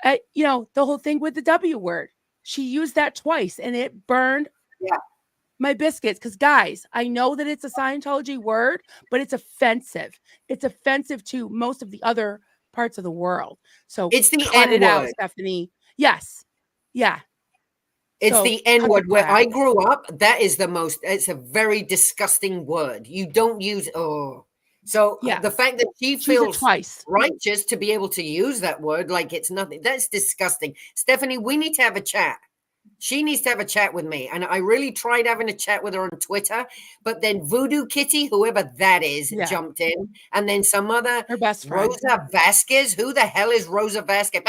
the whole thing with the W word, she used that twice, and it burned. Yeah. My biscuits, because guys, I know that it's a Scientology word, but it's offensive. It's offensive to most of the other parts of the world. So it's the cut it out, N-word. Stephanie. Yes. Yeah. It's So, the N-word. Where I grew up, that is it's a very disgusting word. You don't use, So the fact that she feels righteous to be able to use that word like it's nothing, that's disgusting. Stephanie, we need to have a chat. She needs to have a chat with me. And I really tried having a chat with her on Twitter, but then Voodoo Kitty, whoever that is, jumped in. And then some other, her best friend, Rosa Vasquez. Who the hell is Rosa Vasquez?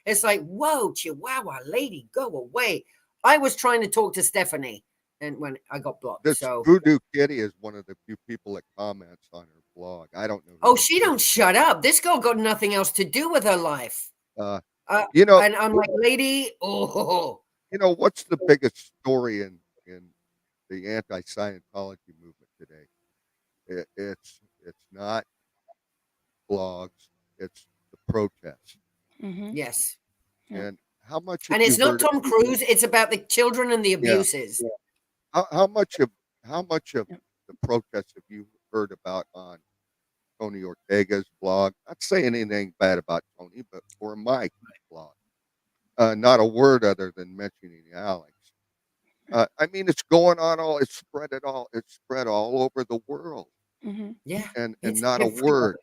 It's like, whoa, Chihuahua lady, go away. I was trying to talk to Stephanie, and when I got blocked. This so Voodoo Kitty is one of the few people that comments on her blog. I don't know. Oh, she don't shut up. This girl got nothing else to do with her life. And I'm like, lady, what's the biggest story in the anti-Scientology movement today? It's not blogs, it's the protests. Yes. And how much have And it's you not heard? Tom Cruise. It's about the children and the Yeah. abuses. How much of Yeah. the protests have you heard about on Tony Ortega's blog? Not saying anything bad about Tony, but for Mike's blog, not a word other than mentioning Alex. I mean, it's going on it's spread all over the world, Mhm. Yeah. and It's not a everywhere. word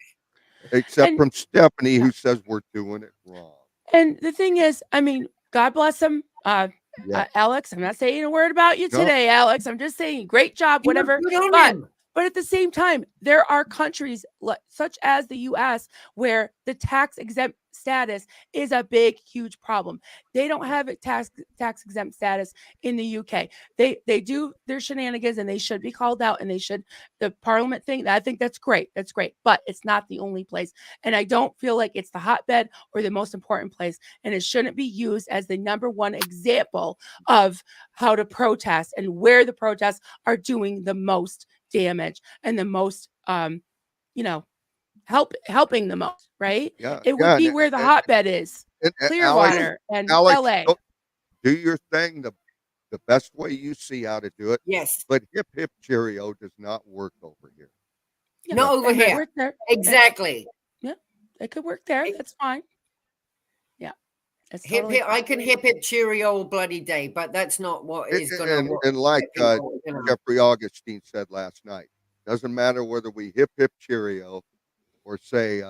except And from Stephanie, yeah. who says we're doing it wrong. And the thing is, I mean, God bless him. Yeah, Alex, I'm not saying a word about you no, today, Alex. I'm just saying great job, Good whatever. on But him. but at the same time, there are countries such as the US where the tax exempt status is a big, huge problem. They don't have a tax exempt status in the UK. They do their shenanigans and they should be called out, and they should, the parliament thing. I think that's great. That's great. But it's not the only place. And I don't feel like it's the hotbed or the most important place. And it shouldn't be used as the number one example of how to protest and where the protests are doing the most damage and the most you know helping the most, right? yeah, It would yeah. be where the hotbed is. Alex, Clearwater and Alex, LA. do your thing the best way you see how to do it. Yes. But hip hip cheerio does not work over here. Yeah, Not over it might here. work there. Exactly. Yeah, it could work there. It- That's fine. Yeah, it's Hip totally hip. I can hip cheerio all bloody day, but that's not what is gonna work. And like get people, you know. Jeffrey Augustine said last night, doesn't matter whether we hip hip cheerio or say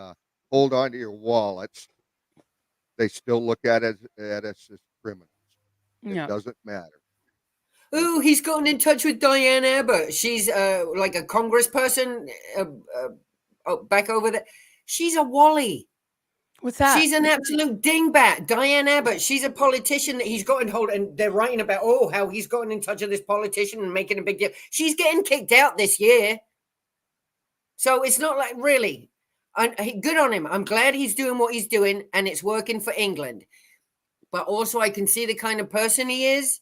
hold on to your wallets, they still look at us as criminals. It yeah. doesn't matter. Ooh, he's gotten in touch with Diane Abbott. She's like a congressperson back over there. She's a wally. What's that? She's an absolute dingbat. Diane Abbott. She's a politician that he's gotten hold, and they're writing about how he's gotten in touch with this politician and making a big deal. She's getting kicked out this year. So it's not like really. Good on him. I'm glad he's doing what he's doing, and it's working for England. But also, I can see the kind of person he is,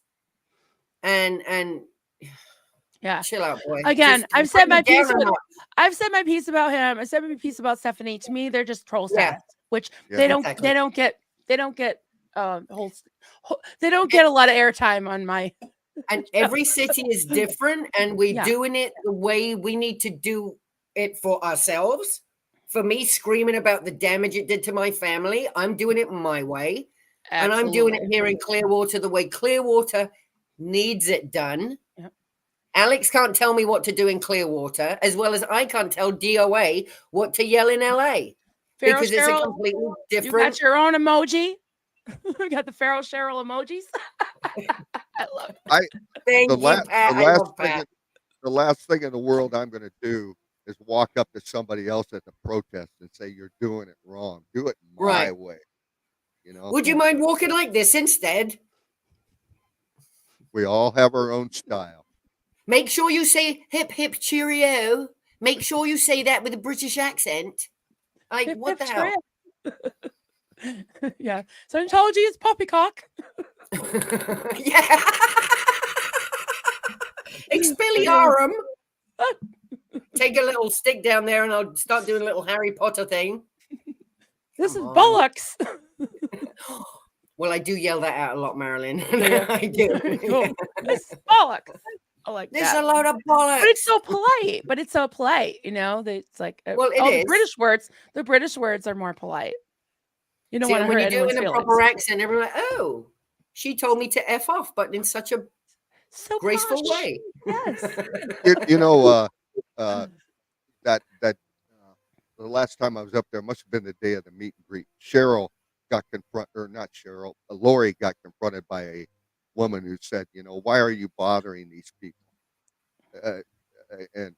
and Yeah. chill out, boy. Again, Just I've said bring my it down piece. a notch. I've said my piece about him. I said my piece about Stephanie. To me, they're just troll Yeah. status, which Yeah. they don't. Exactly. They don't get. They don't get. They don't get a lot of airtime on my. And every city is different, and we're Yeah. doing it the way we need to do it for ourselves. For me, screaming about the damage it did to my family, I'm doing it my way. And I'm doing it here in Clearwater the way Clearwater needs it done. Yep. Alex can't tell me what to do in Clearwater, as well as I can't tell DOA what to yell in LA. Ferris Because it's a Cheryl, completely you different. got your own emoji. You got the Ferris Cheryl emojis. I love it. Thank The, you, la- Pat. the I last love thing, Pat. the last thing in the world I'm going to do is walk up to somebody else at the protest and say you're doing it wrong. Do it my Right. way. You know, Would you mind walking like this instead? we all have our own style. Make sure you say hip hip cheerio. Make sure you say that with a British accent. Like, Hip, what hip, the hell? cheerio. Yeah. Scientology is poppycock. Yeah. Expelliarmus. Take a little stick down there and I'll start doing a little Harry Potter thing. This Come is on. bollocks. Well, I do yell that out a lot, Marilyn. Yeah. I do. Cool. This is bollocks. I like There's that. a load of bollocks. But it's so polite. But it's so polite, you know. It's like Well, it the is. British words. The British words are more polite. You don't See, want and to when hurt you do it anyone's in a feelings. proper accent, everyone's like, oh, she told me to F off, but in such a So graceful posh. way. Yes. You know, that the last time I was up there must have been the day of the meet and greet. Cheryl got Lori got confronted by a woman who said, you know, why are you bothering these people? And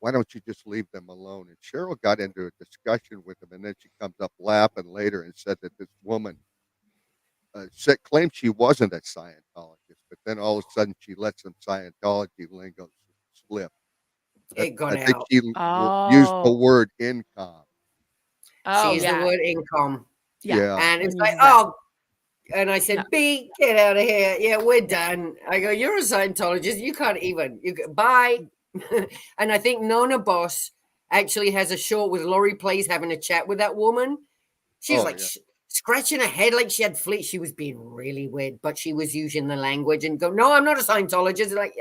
why don't you just leave them alone? And Cheryl got into a discussion with him, and then she comes up laughing later and said that this woman claimed she wasn't a Scientologist, but then all of a sudden she let some Scientology lingo slip. It gone I think out. she used the Oh. word income. Oh, She used yeah. the word income. Yeah. And it's She like, uses that. oh, and I said, Yeah. B, get out of here. Yeah, we're done. I go, you're a Scientologist. You can't even. Bye. And I think Nona Boss actually has a short with Laurie Plays having a chat with that woman. She's Oh, like, yeah. scratching her head like she had fleas. She was being really weird, but she was using the language and go, "No, I'm not a Scientologist." Like,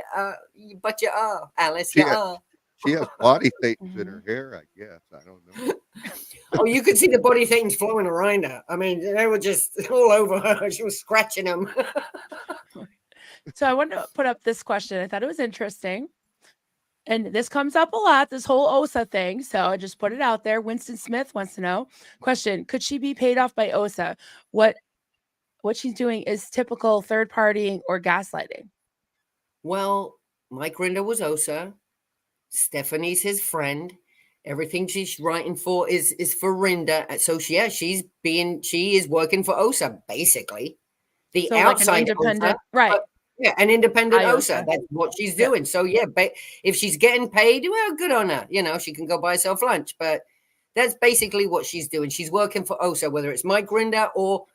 but you are, Alice. She You has, are. she has body thetans in her hair, I guess. I don't know. Oh, you could see the body things flowing around her. I mean, they were just all over her. She was scratching them. So I wanted to put up this question. I thought it was interesting. And this comes up a lot, this whole OSA thing. So I just put it out there. Winston Smith wants to know. Question: could she be paid off by OSA? What she's doing is typical third partying or gaslighting. Well, Mike Rinder was OSA. Stephanie's his friend. Everything she's writing for is for Rinder. So she is working for OSA, basically. The So like an outside independent, OSA, right? but yeah, an independent IOSA. OSA. That's what she's doing. So yeah, if she's getting paid, well, good on her. You know, she can go buy herself lunch. But that's basically what she's doing. She's working for OSA, whether it's Mike Rinder or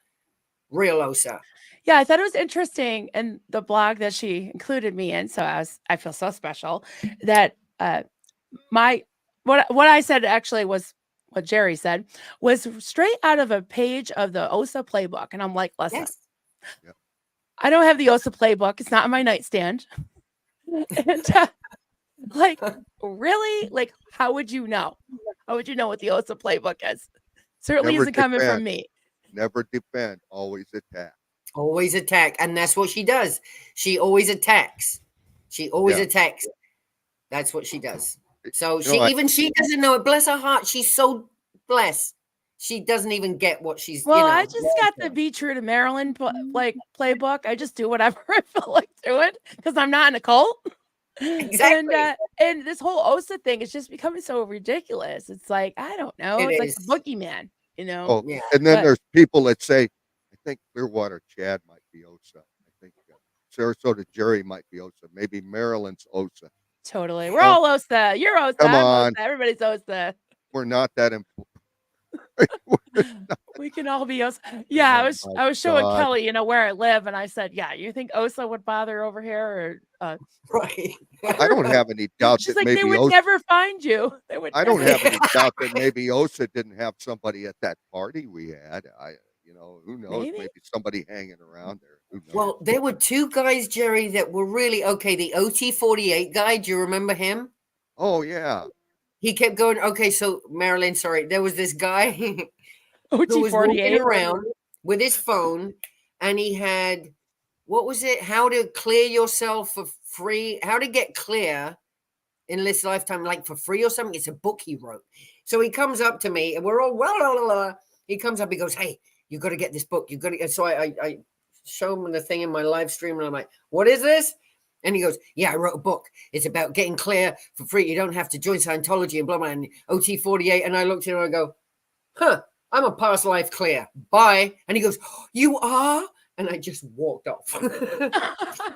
real OSA. Yeah, I thought it was interesting in the blog that she included me in. So I feel so special that what I said actually was what Jerry said was straight out of a page of the OSA playbook. And I'm like, listen, Yes. I don't have the OSA playbook. It's not on my nightstand. And like, really? Like, how would you know? How would you know what the OSA playbook is? Certainly Never isn't coming defend. from me. Never defend, always attack. Always attack. And that's what she does. She always attacks. She always attacks. That's what she does. So she doesn't know it. Bless her heart. She's so blessed. She doesn't even get what she's. Well, I just got the Be True to Maryland playbook. I just do whatever I feel like doing because I'm not in a cult. Exactly. And this whole OSA thing is just becoming so ridiculous. It's like, I don't know. It's like the boogeyman, you know? Oh, yeah. And then there's people that say, I think Clearwater Chad might be OSA. I think Sarasota Jerry might be OSA. Maybe Maryland's OSA. Totally. We're all OSA. You're OSA. Come I'm on. OSA. Everybody's OSA. We're not that important. We can all be OSA. Yeah, I was showing Kelly, where I live, and I said, yeah, you think OSA would bother over here? Or right. I don't have any doubt that maybe they would never find you. I don't have any doubt that maybe OSA didn't have somebody at that party we had. Who knows? Maybe somebody hanging around there. Who knows? Well, there were two guys, Jerry, that were really okay. The OT48 guy, do you remember him? Oh, yeah. He kept going, okay, so Marilyn, sorry, there was this guy who was OT48 walking around with his phone, and he had, what was it? How to clear yourself for free, how to get clear in this lifetime, like for free or something. It's a book he wrote. So he comes up to me, and we're all, he comes up, he goes, hey, you got to get this book. You got to. And so I show him the thing in my live stream, and I'm like, what is this? And he goes, yeah, I wrote a book. It's about getting clear for free. You don't have to join Scientology and blah, blah, and OT48. And I looked at him and I go, I'm a past life clear. Bye. And he goes, you are? And I just walked off.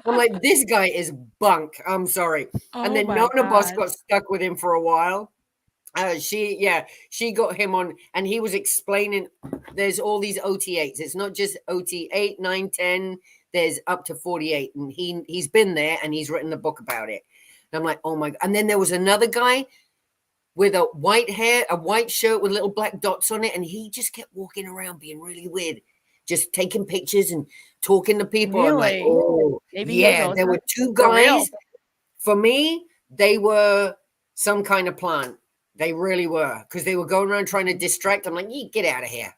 I'm like, this guy is bunk. I'm sorry. And then Nona Boss got stuck with him for a while. She got him on, and he was explaining there's all these OT8s. It's not just OT8, 9, 10. There's up to 48, and he's been there, and he's written a book about it. And I'm like, oh my God. And then there was another guy with a white hair, a white shirt with little black dots on it, and he just kept walking around being really weird, just taking pictures and talking to people. Really? I'm like, oh, maybe there were two guys. For me, they were some kind of plant. They really were, because they were going around trying to distract. I'm like, get out of here.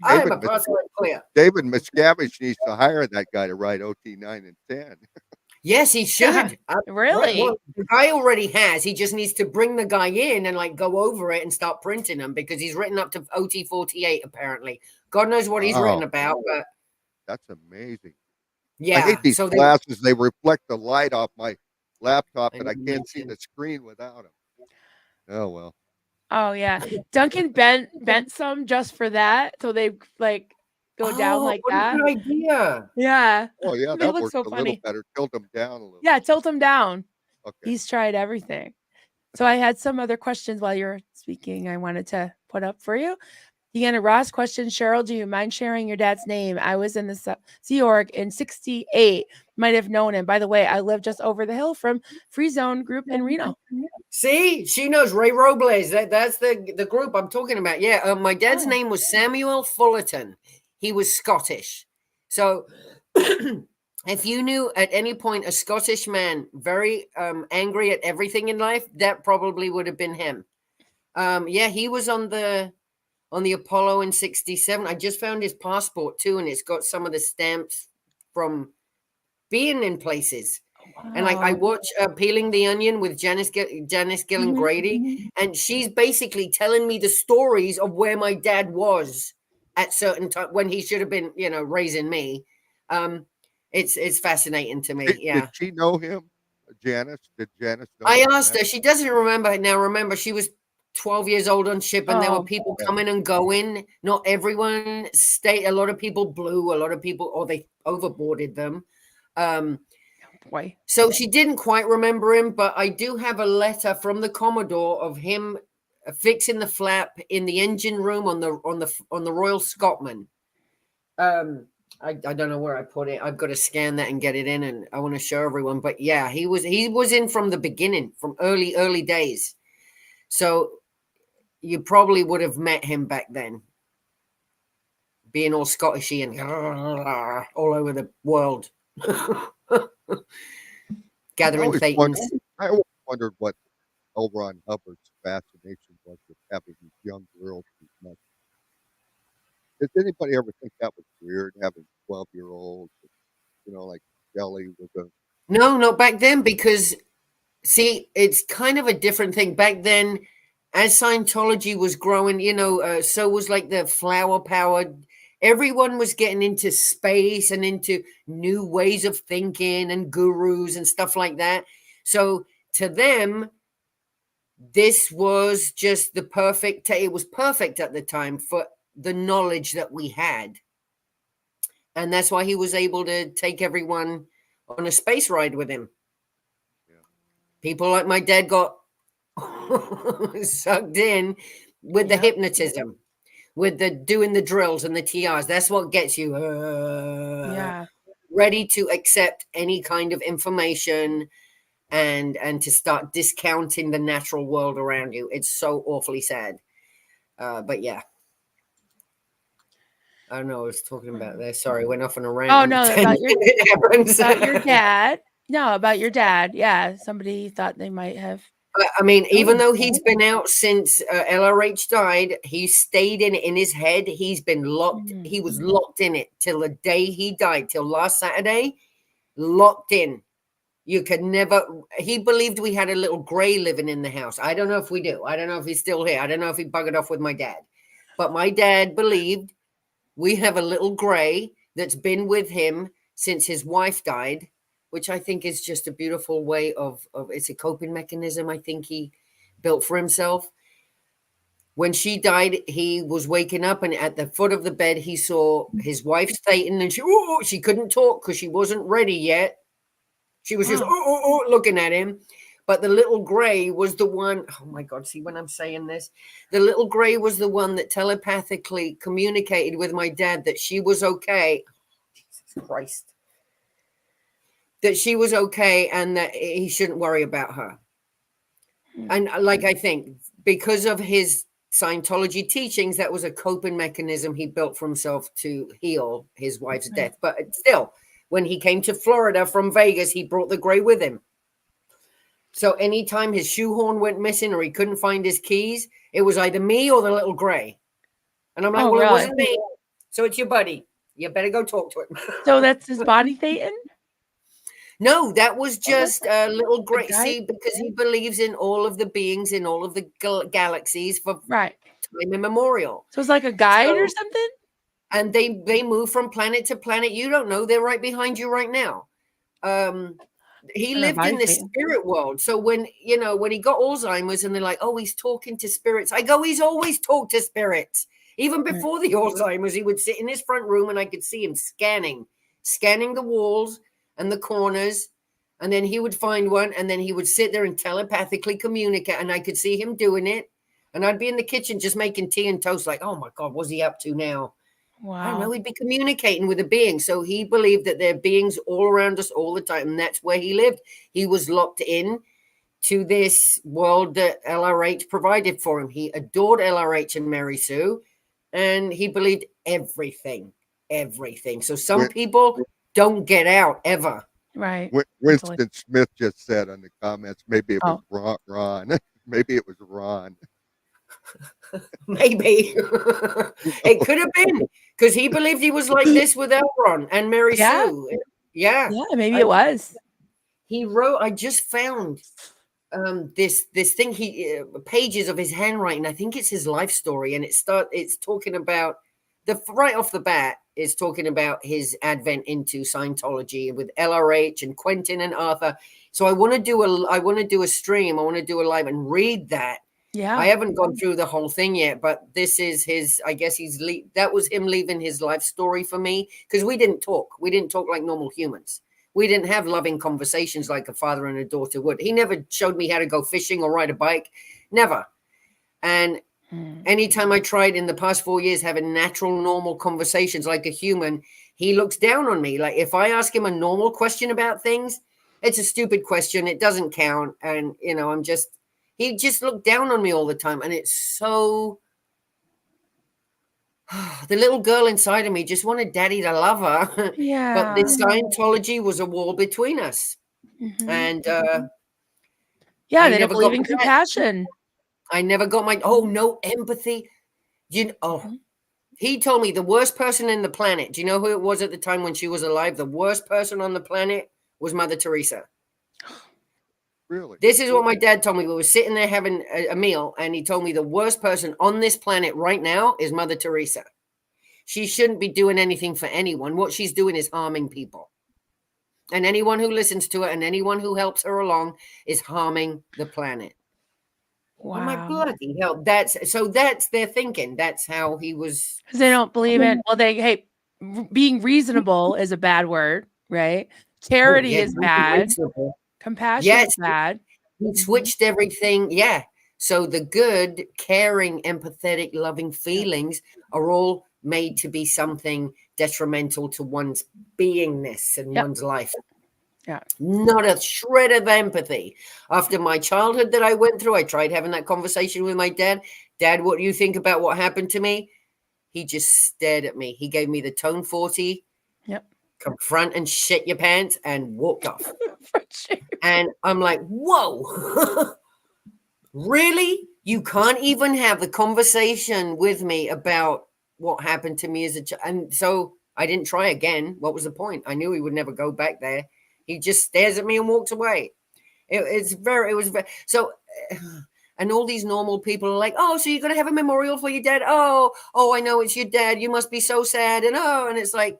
I'm a personal clear. David Miscavige needs to hire that guy to write OT 9 and 10. Yes, he should. Really? Well, the guy already has. He just needs to bring the guy in and go over it and start printing them, because he's written up to OT 48 apparently. God knows what he's written about, but that's amazing. Yeah, I hate these glasses. They reflect the light off my laptop, and I can't see the screen without them. Oh well. Oh yeah, Duncan bent some just for that, so they go down like that. Good idea. Yeah. Oh yeah, they that look works so a funny. little better. Tilt them down a little. Yeah, tilt them down. Okay. He's tried everything. So I had some other questions while you were speaking. I wanted to put up for you. Deanna Ross question, Cheryl, do you mind sharing your dad's name? I was in the Sea Org in 68. Might have known him. By the way, I live just over the hill from Free Zone Group in Reno. See, she knows Ray Robles. That's the group I'm talking about. Yeah, my dad's name was Samuel Fullerton. He was Scottish. So if you knew at any point a Scottish man very angry at everything in life, that probably would have been him. Yeah, he was on the Apollo in 67. I just found his passport too, and it's got some of the stamps from being in places. Wow. And like I watch Peeling the Onion with Janice Gillen Grady, and she's basically telling me the stories of where my dad was at certain time when he should have been, raising me. It's fascinating to me. Did she know him, Janice? Did Janice know I him? asked her. She doesn't remember now. Remember, she was 12 years old on ship, and there were people coming and going. Not everyone stayed. A lot of people blew. A lot of people, or they overboarded them. Boy. So she didn't quite remember him, but I do have a letter from the Commodore of him fixing the flap in the engine room on the Royal Scotsman. I don't know where I put it. I've got to scan that and get it in, and I want to show everyone. But yeah, he was in from the beginning, from early days. So you probably would have met him back then, being all Scottishy and all over the world. Gathering Thetans. I always wondered what L. Ron Hubbard's fascination was with having these young girls. Did anybody ever think that was weird, having 12-year-olds? Like Kelly was a... No, not back then, because, see, it's kind of a different thing. Back then, as Scientology was growing, so was like the flower power. Everyone was getting into space and into new ways of thinking and gurus and stuff like that. So to them, this was just the perfect, it was perfect at the time for the knowledge that we had. And that's why he was able to take everyone on a space ride with him. Yeah. People like my dad got sucked in with the hypnotism. With the doing the drills and the TRs, that's what gets you ready to accept any kind of information and to start discounting the natural world around you. It's so awfully sad. But yeah. I don't know. I was talking about that. Sorry, went off on a rant. Oh no, about your dad. No, about your dad. Yeah, somebody thought they might have. I mean, even though he's been out since LRH died, he stayed in his head. He's been locked. He was locked in it till the day he died, till last Saturday, locked in. You could never. He believed we had a little gray living in the house. I don't know if we do. I don't know if he's still here. I don't know if he buggered off with my dad. But my dad believed we have a little gray that's been with him since his wife died, which I think is just a beautiful way of it's a coping mechanism I think he built for himself. When she died, he was waking up, and at the foot of the bed, he saw his wife's Thetan, and she couldn't talk because she wasn't ready yet. She was just looking at him. But the little gray was the one, oh my God, see when I'm saying this, the little gray was the one that telepathically communicated with my dad that she was okay. Jesus Christ. That she was okay and that he shouldn't worry about her. And like I think, because of his Scientology teachings, that was a coping mechanism he built for himself to heal his wife's death. But still, when he came to Florida from Vegas, he brought the gray with him. So anytime his shoehorn went missing or he couldn't find his keys, it was either me or the little gray. And I'm like, it wasn't me. So it's your buddy. You better go talk to him. So that's his body Thetan? No, that was just a little gray. See, because he believes in all of the beings in all of the galaxies for time immemorial. So it's like a guide or something? And they move from planet to planet. You don't know. They're right behind you right now. He lived in the spirit world. So when he got Alzheimer's and they're like, oh, he's talking to spirits. I go, he's always talked to spirits. Even before the Alzheimer's, he would sit in his front room and I could see him scanning the walls and the corners. And then he would find one and then he would sit there and telepathically communicate. And I could see him doing it. And I'd be in the kitchen just making tea and toast, like, oh my God, what's he up to now? I don't know. Wow. He'd be communicating with a being. So he believed that there are beings all around us all the time. And that's where he lived. He was locked in to this world that LRH provided for him. He adored LRH and Mary Sue, and he believed everything. So some people don't get out ever. Right. Winston Smith just said in the comments, maybe it was Oh. Ron. Maybe it was Ron. Maybe. It could have been, because he believed he was like this with Elron and Mary Yeah. Sue. Yeah. Yeah, maybe it was. He wrote, I just found this thing, he pages of his handwriting. I think it's his life story, and it's talking about right off the bat, is talking about his advent into Scientology with LRH and Quentin and Arthur. So I want to do a stream. I want to do a live and read that. Yeah. I haven't gone through the whole thing yet, but this is his, I guess that was him leaving his life story for me, because we didn't talk like normal humans. We didn't have loving conversations like a father and a daughter would. He never showed me how to go fishing or ride a bike. Never. And anytime I tried in the past 4 years having natural, normal conversations like a human, he looks down on me. Like if I ask him a normal question about things, it's a stupid question. It doesn't count. And, he just looked down on me all the time. And it's so, the little girl inside of me just wanted daddy to love her. Yeah. But this Scientology was a wall between us. Mhm. And yeah, I they don't never believe got in that. compassion. I never got no empathy. He told me the worst person in the planet. Do you know who it was at the time when she was alive? The worst person on the planet was Mother Teresa. Really? This is what my dad told me. We were sitting there having a meal, and he told me the worst person on this planet right now is Mother Teresa. She shouldn't be doing anything for anyone. What she's doing is harming people. And anyone who listens to her and anyone who helps her along is harming the planet. Wow. Oh my bloody hell. That's their thinking. That's how he was. Because they don't believe it. Well, being reasonable is a bad word, right? Charity is bad. Reasonable. Compassion is bad. He switched everything. Yeah. So the good, caring, empathetic, loving feelings are all made to be something detrimental to one's beingness and one's life. Yeah. Not a shred of empathy. After my childhood that I went through, I tried having that conversation with my dad. Dad, what do you think about what happened to me? He just stared at me. He gave me the tone 40. Yep. Confront and shit your pants and walked off. And I'm like, whoa, really? You can't even have the conversation with me about what happened to me as a child. And so I didn't try again. What was the point? I knew he would never go back there. He just stares at me and walks away. So, and all these normal people are like, oh, so you're going to have a memorial for your dad? Oh, I know it's your dad. You must be so sad. And it's like,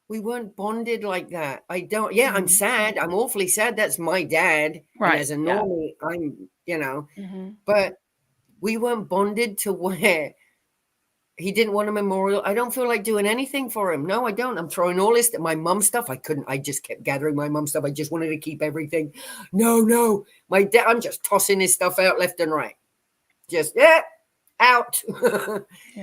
we weren't bonded like that. I'm sad. I'm awfully sad. That's my dad. Right. And as a normie, I'm, but we weren't bonded to where he didn't want a memorial. I don't feel like doing anything for him. No, I don't. I'm throwing all my mom stuff. I just kept gathering my mom stuff. I just wanted to keep everything. No. My dad, I'm just tossing his stuff out left and right. Just, out.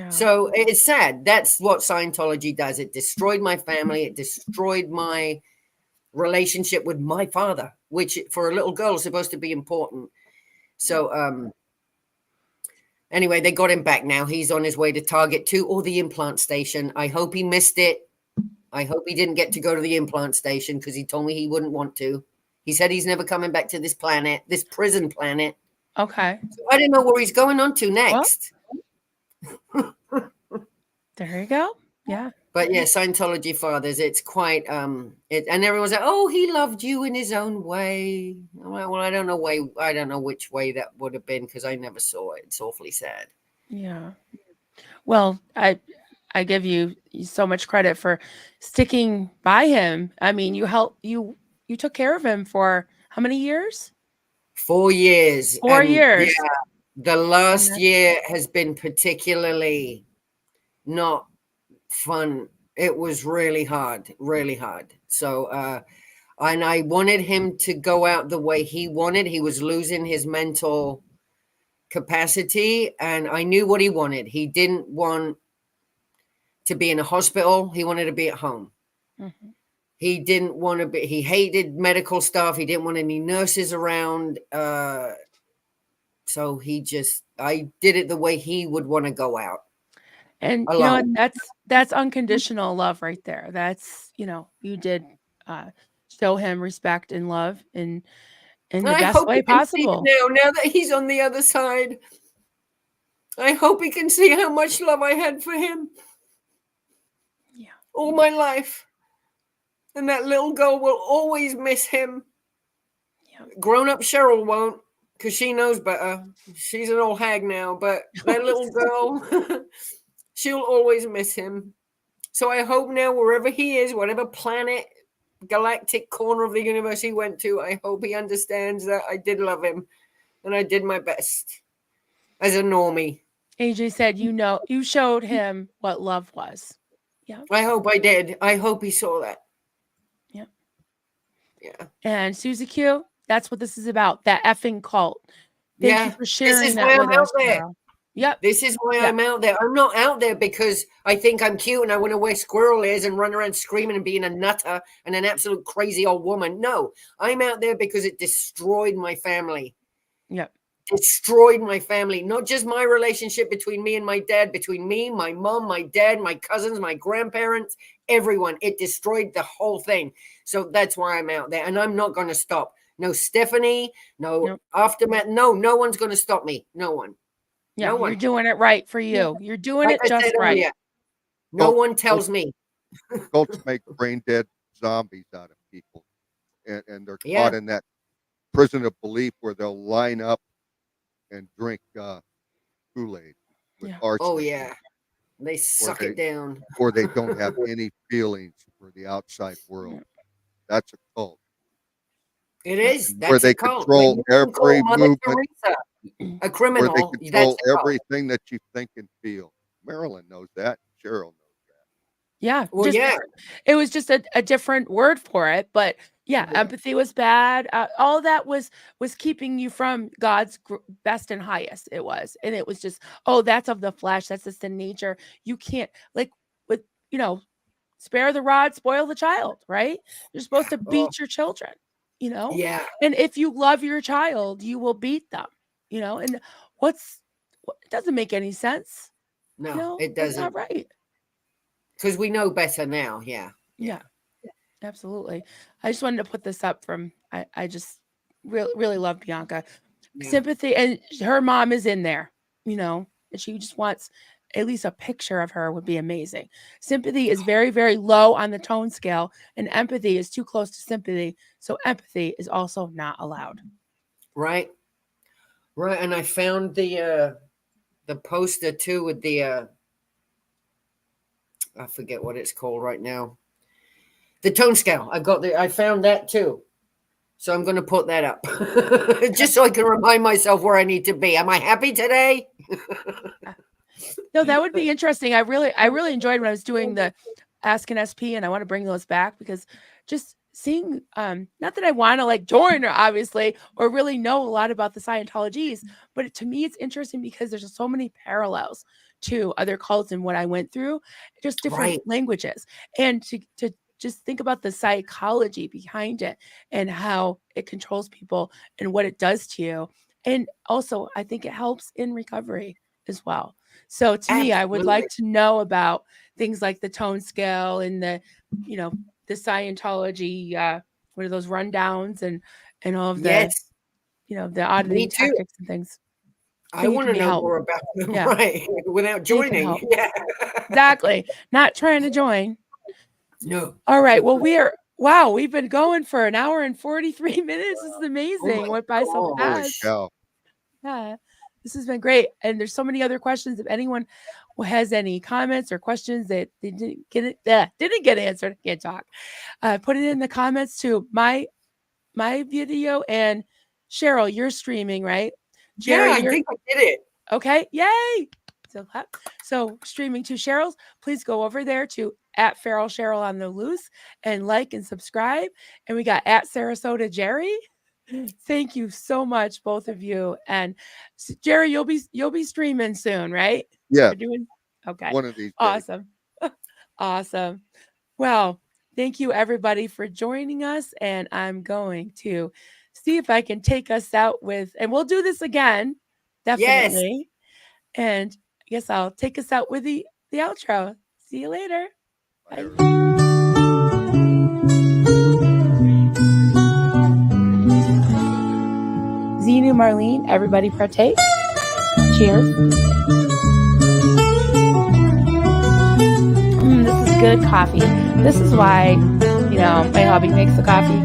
So it's sad. That's what Scientology does. It destroyed my family. It destroyed my relationship with my father, which for a little girl is supposed to be important. So anyway, they got him back now. He's on his way to Target 2 or the implant station. I hope he missed it. I hope he didn't get to go to the implant station, because he told me he wouldn't want to. He said he's never coming back to this planet, this prison planet. Okay. So I don't know where he's going on to next. Well, there you go. Yeah. But yeah, Scientology fathers, it's quite and everyone's like, oh, he loved you in his own way. Well, I don't know which way that would have been, because I never saw it. It's awfully sad. Yeah. Well, I give you so much credit for sticking by him. I mean, you took care of him for how many years? 4 years. 4 years. Yeah, the last year has been particularly not fun. It was really hard. So and I wanted him to go out the way he wanted. He was losing his mental capacity, and I knew what he wanted. He didn't want to be in a hospital. He wanted to be at home. Mhm. He didn't want to be, he hated medical stuff. He didn't want any nurses around. So I did it the way he would want to go out. And you know what? That's unconditional love right there. That's, you did show him respect and love in the I best hope way he can see possible. it now that he's on the other side. I hope he can see how much love I had for him. Yeah. All my life. And that little girl will always miss him. Yeah. Grown-up Cheryl won't, because she knows better. She's an old hag now, but that little girl, she'll always miss him. So I hope now, wherever he is, whatever planet, galactic corner of the universe he went to, I hope he understands that I did love him and I did my best as a normie. AJ said, you showed him what love was. Yeah. I hope I did. I hope he saw that. Yeah. Yeah. And Susie Q, that's what this is about. That effing cult. Thank you for This sharing is that why with I'm us, out there. Cheryl. Yep. This is why Yep. I'm out there. I'm not out there because I think I'm cute and I want to wear squirrel ears and run around screaming and being a nutter and an absolute crazy old woman. No, I'm out there because it destroyed my family. Yep. Destroyed my family. Not just my relationship between me and my dad, between me, my mom, my dad, my cousins, my grandparents, everyone. It destroyed the whole thing. So that's why I'm out there. And I'm not going to stop. No Stephanie, no Aftermath. No one's going to stop me. No one. Yeah, No one. you're doing it right for you. You're doing Like it just right. Earlier, no one tells me. Cults make brain dead zombies out of people, and they're Yeah. caught in that prison of belief where they'll line up and drink Kool-Aid with Yeah. arsenic. Oh yeah, they suck it down. Or they don't have any feelings for the outside world. That's a cult. It is. Where That's they a cult. control When you call every Mother movement, Teresa a where criminal. they That's control a cult. everything that you think and feel. Marilyn knows that. Cheryl knows that. Yeah. Well, yeah. It was just a different word for it, but yeah, empathy was bad. All that was keeping you from God's best and highest. It was, and it was just, oh, that's of the flesh. That's just in nature. You can't, like, with spare the rod, spoil the child. Right? You're supposed to beat your children. Yeah. And if you love your child, you will beat them. And it doesn't make any sense. No, it That's doesn't. not right. Because we know better now. Yeah. Yeah. Absolutely. I just wanted to put this up from, I just really love Bianca. Yeah. Sympathy, and her mom is in there, and she just wants at least a picture of her would be amazing. Sympathy is very, very low on the tone scale, and empathy is too close to sympathy. So empathy is also not allowed. Right. Right. And I found the poster too with the I forget what it's called right now. The tone scale. I found that too. So I'm going to put that up just so I can remind myself where I need to be. Am I happy today? No, that would be interesting. I really enjoyed when I was doing the Ask an SP, and I want to bring those back because just seeing, not that I want to like join or obviously, or really know a lot about the Scientologies, but to me, it's interesting because there's so many parallels to other cults and what I went through, just different languages, and to just think about the psychology behind it and how it controls people and what it does to you. And also, I think it helps in recovery as well. So to me, I would like to know about things like the tone scale and the Scientology, what are those rundowns and all of the, the auditing tactics and things. I want to know more about them, right? Without joining. Yeah. Exactly. Not trying to join. No. All right. Well, we've been going for an hour and 43 minutes. This is amazing. Went by so fast. Yeah. This has been great. And there's so many other questions. If anyone has any comments or questions that they didn't get answered, can't talk. Put it in the comments to my video, and Cheryl, you're streaming, right? Jerry, I think I did it. Okay. Yay. So streaming to Cheryl's, please go over there to @FeralCheryl on the loose and like and subscribe. And we got @Sarasota Jerry. Thank you so much, both of you. And Jerry, you'll be streaming soon, right? Yeah, We're doing okay. one of these days. Awesome. Awesome. Well, thank you everybody for joining us. And I'm going to see if I can take us out with, and we'll do this again, definitely. And I guess I'll take us out with the outro. See you later. Bye. Xenu, Marlene, everybody partake. Cheers. This is good coffee. This is why, my hubby makes the coffee.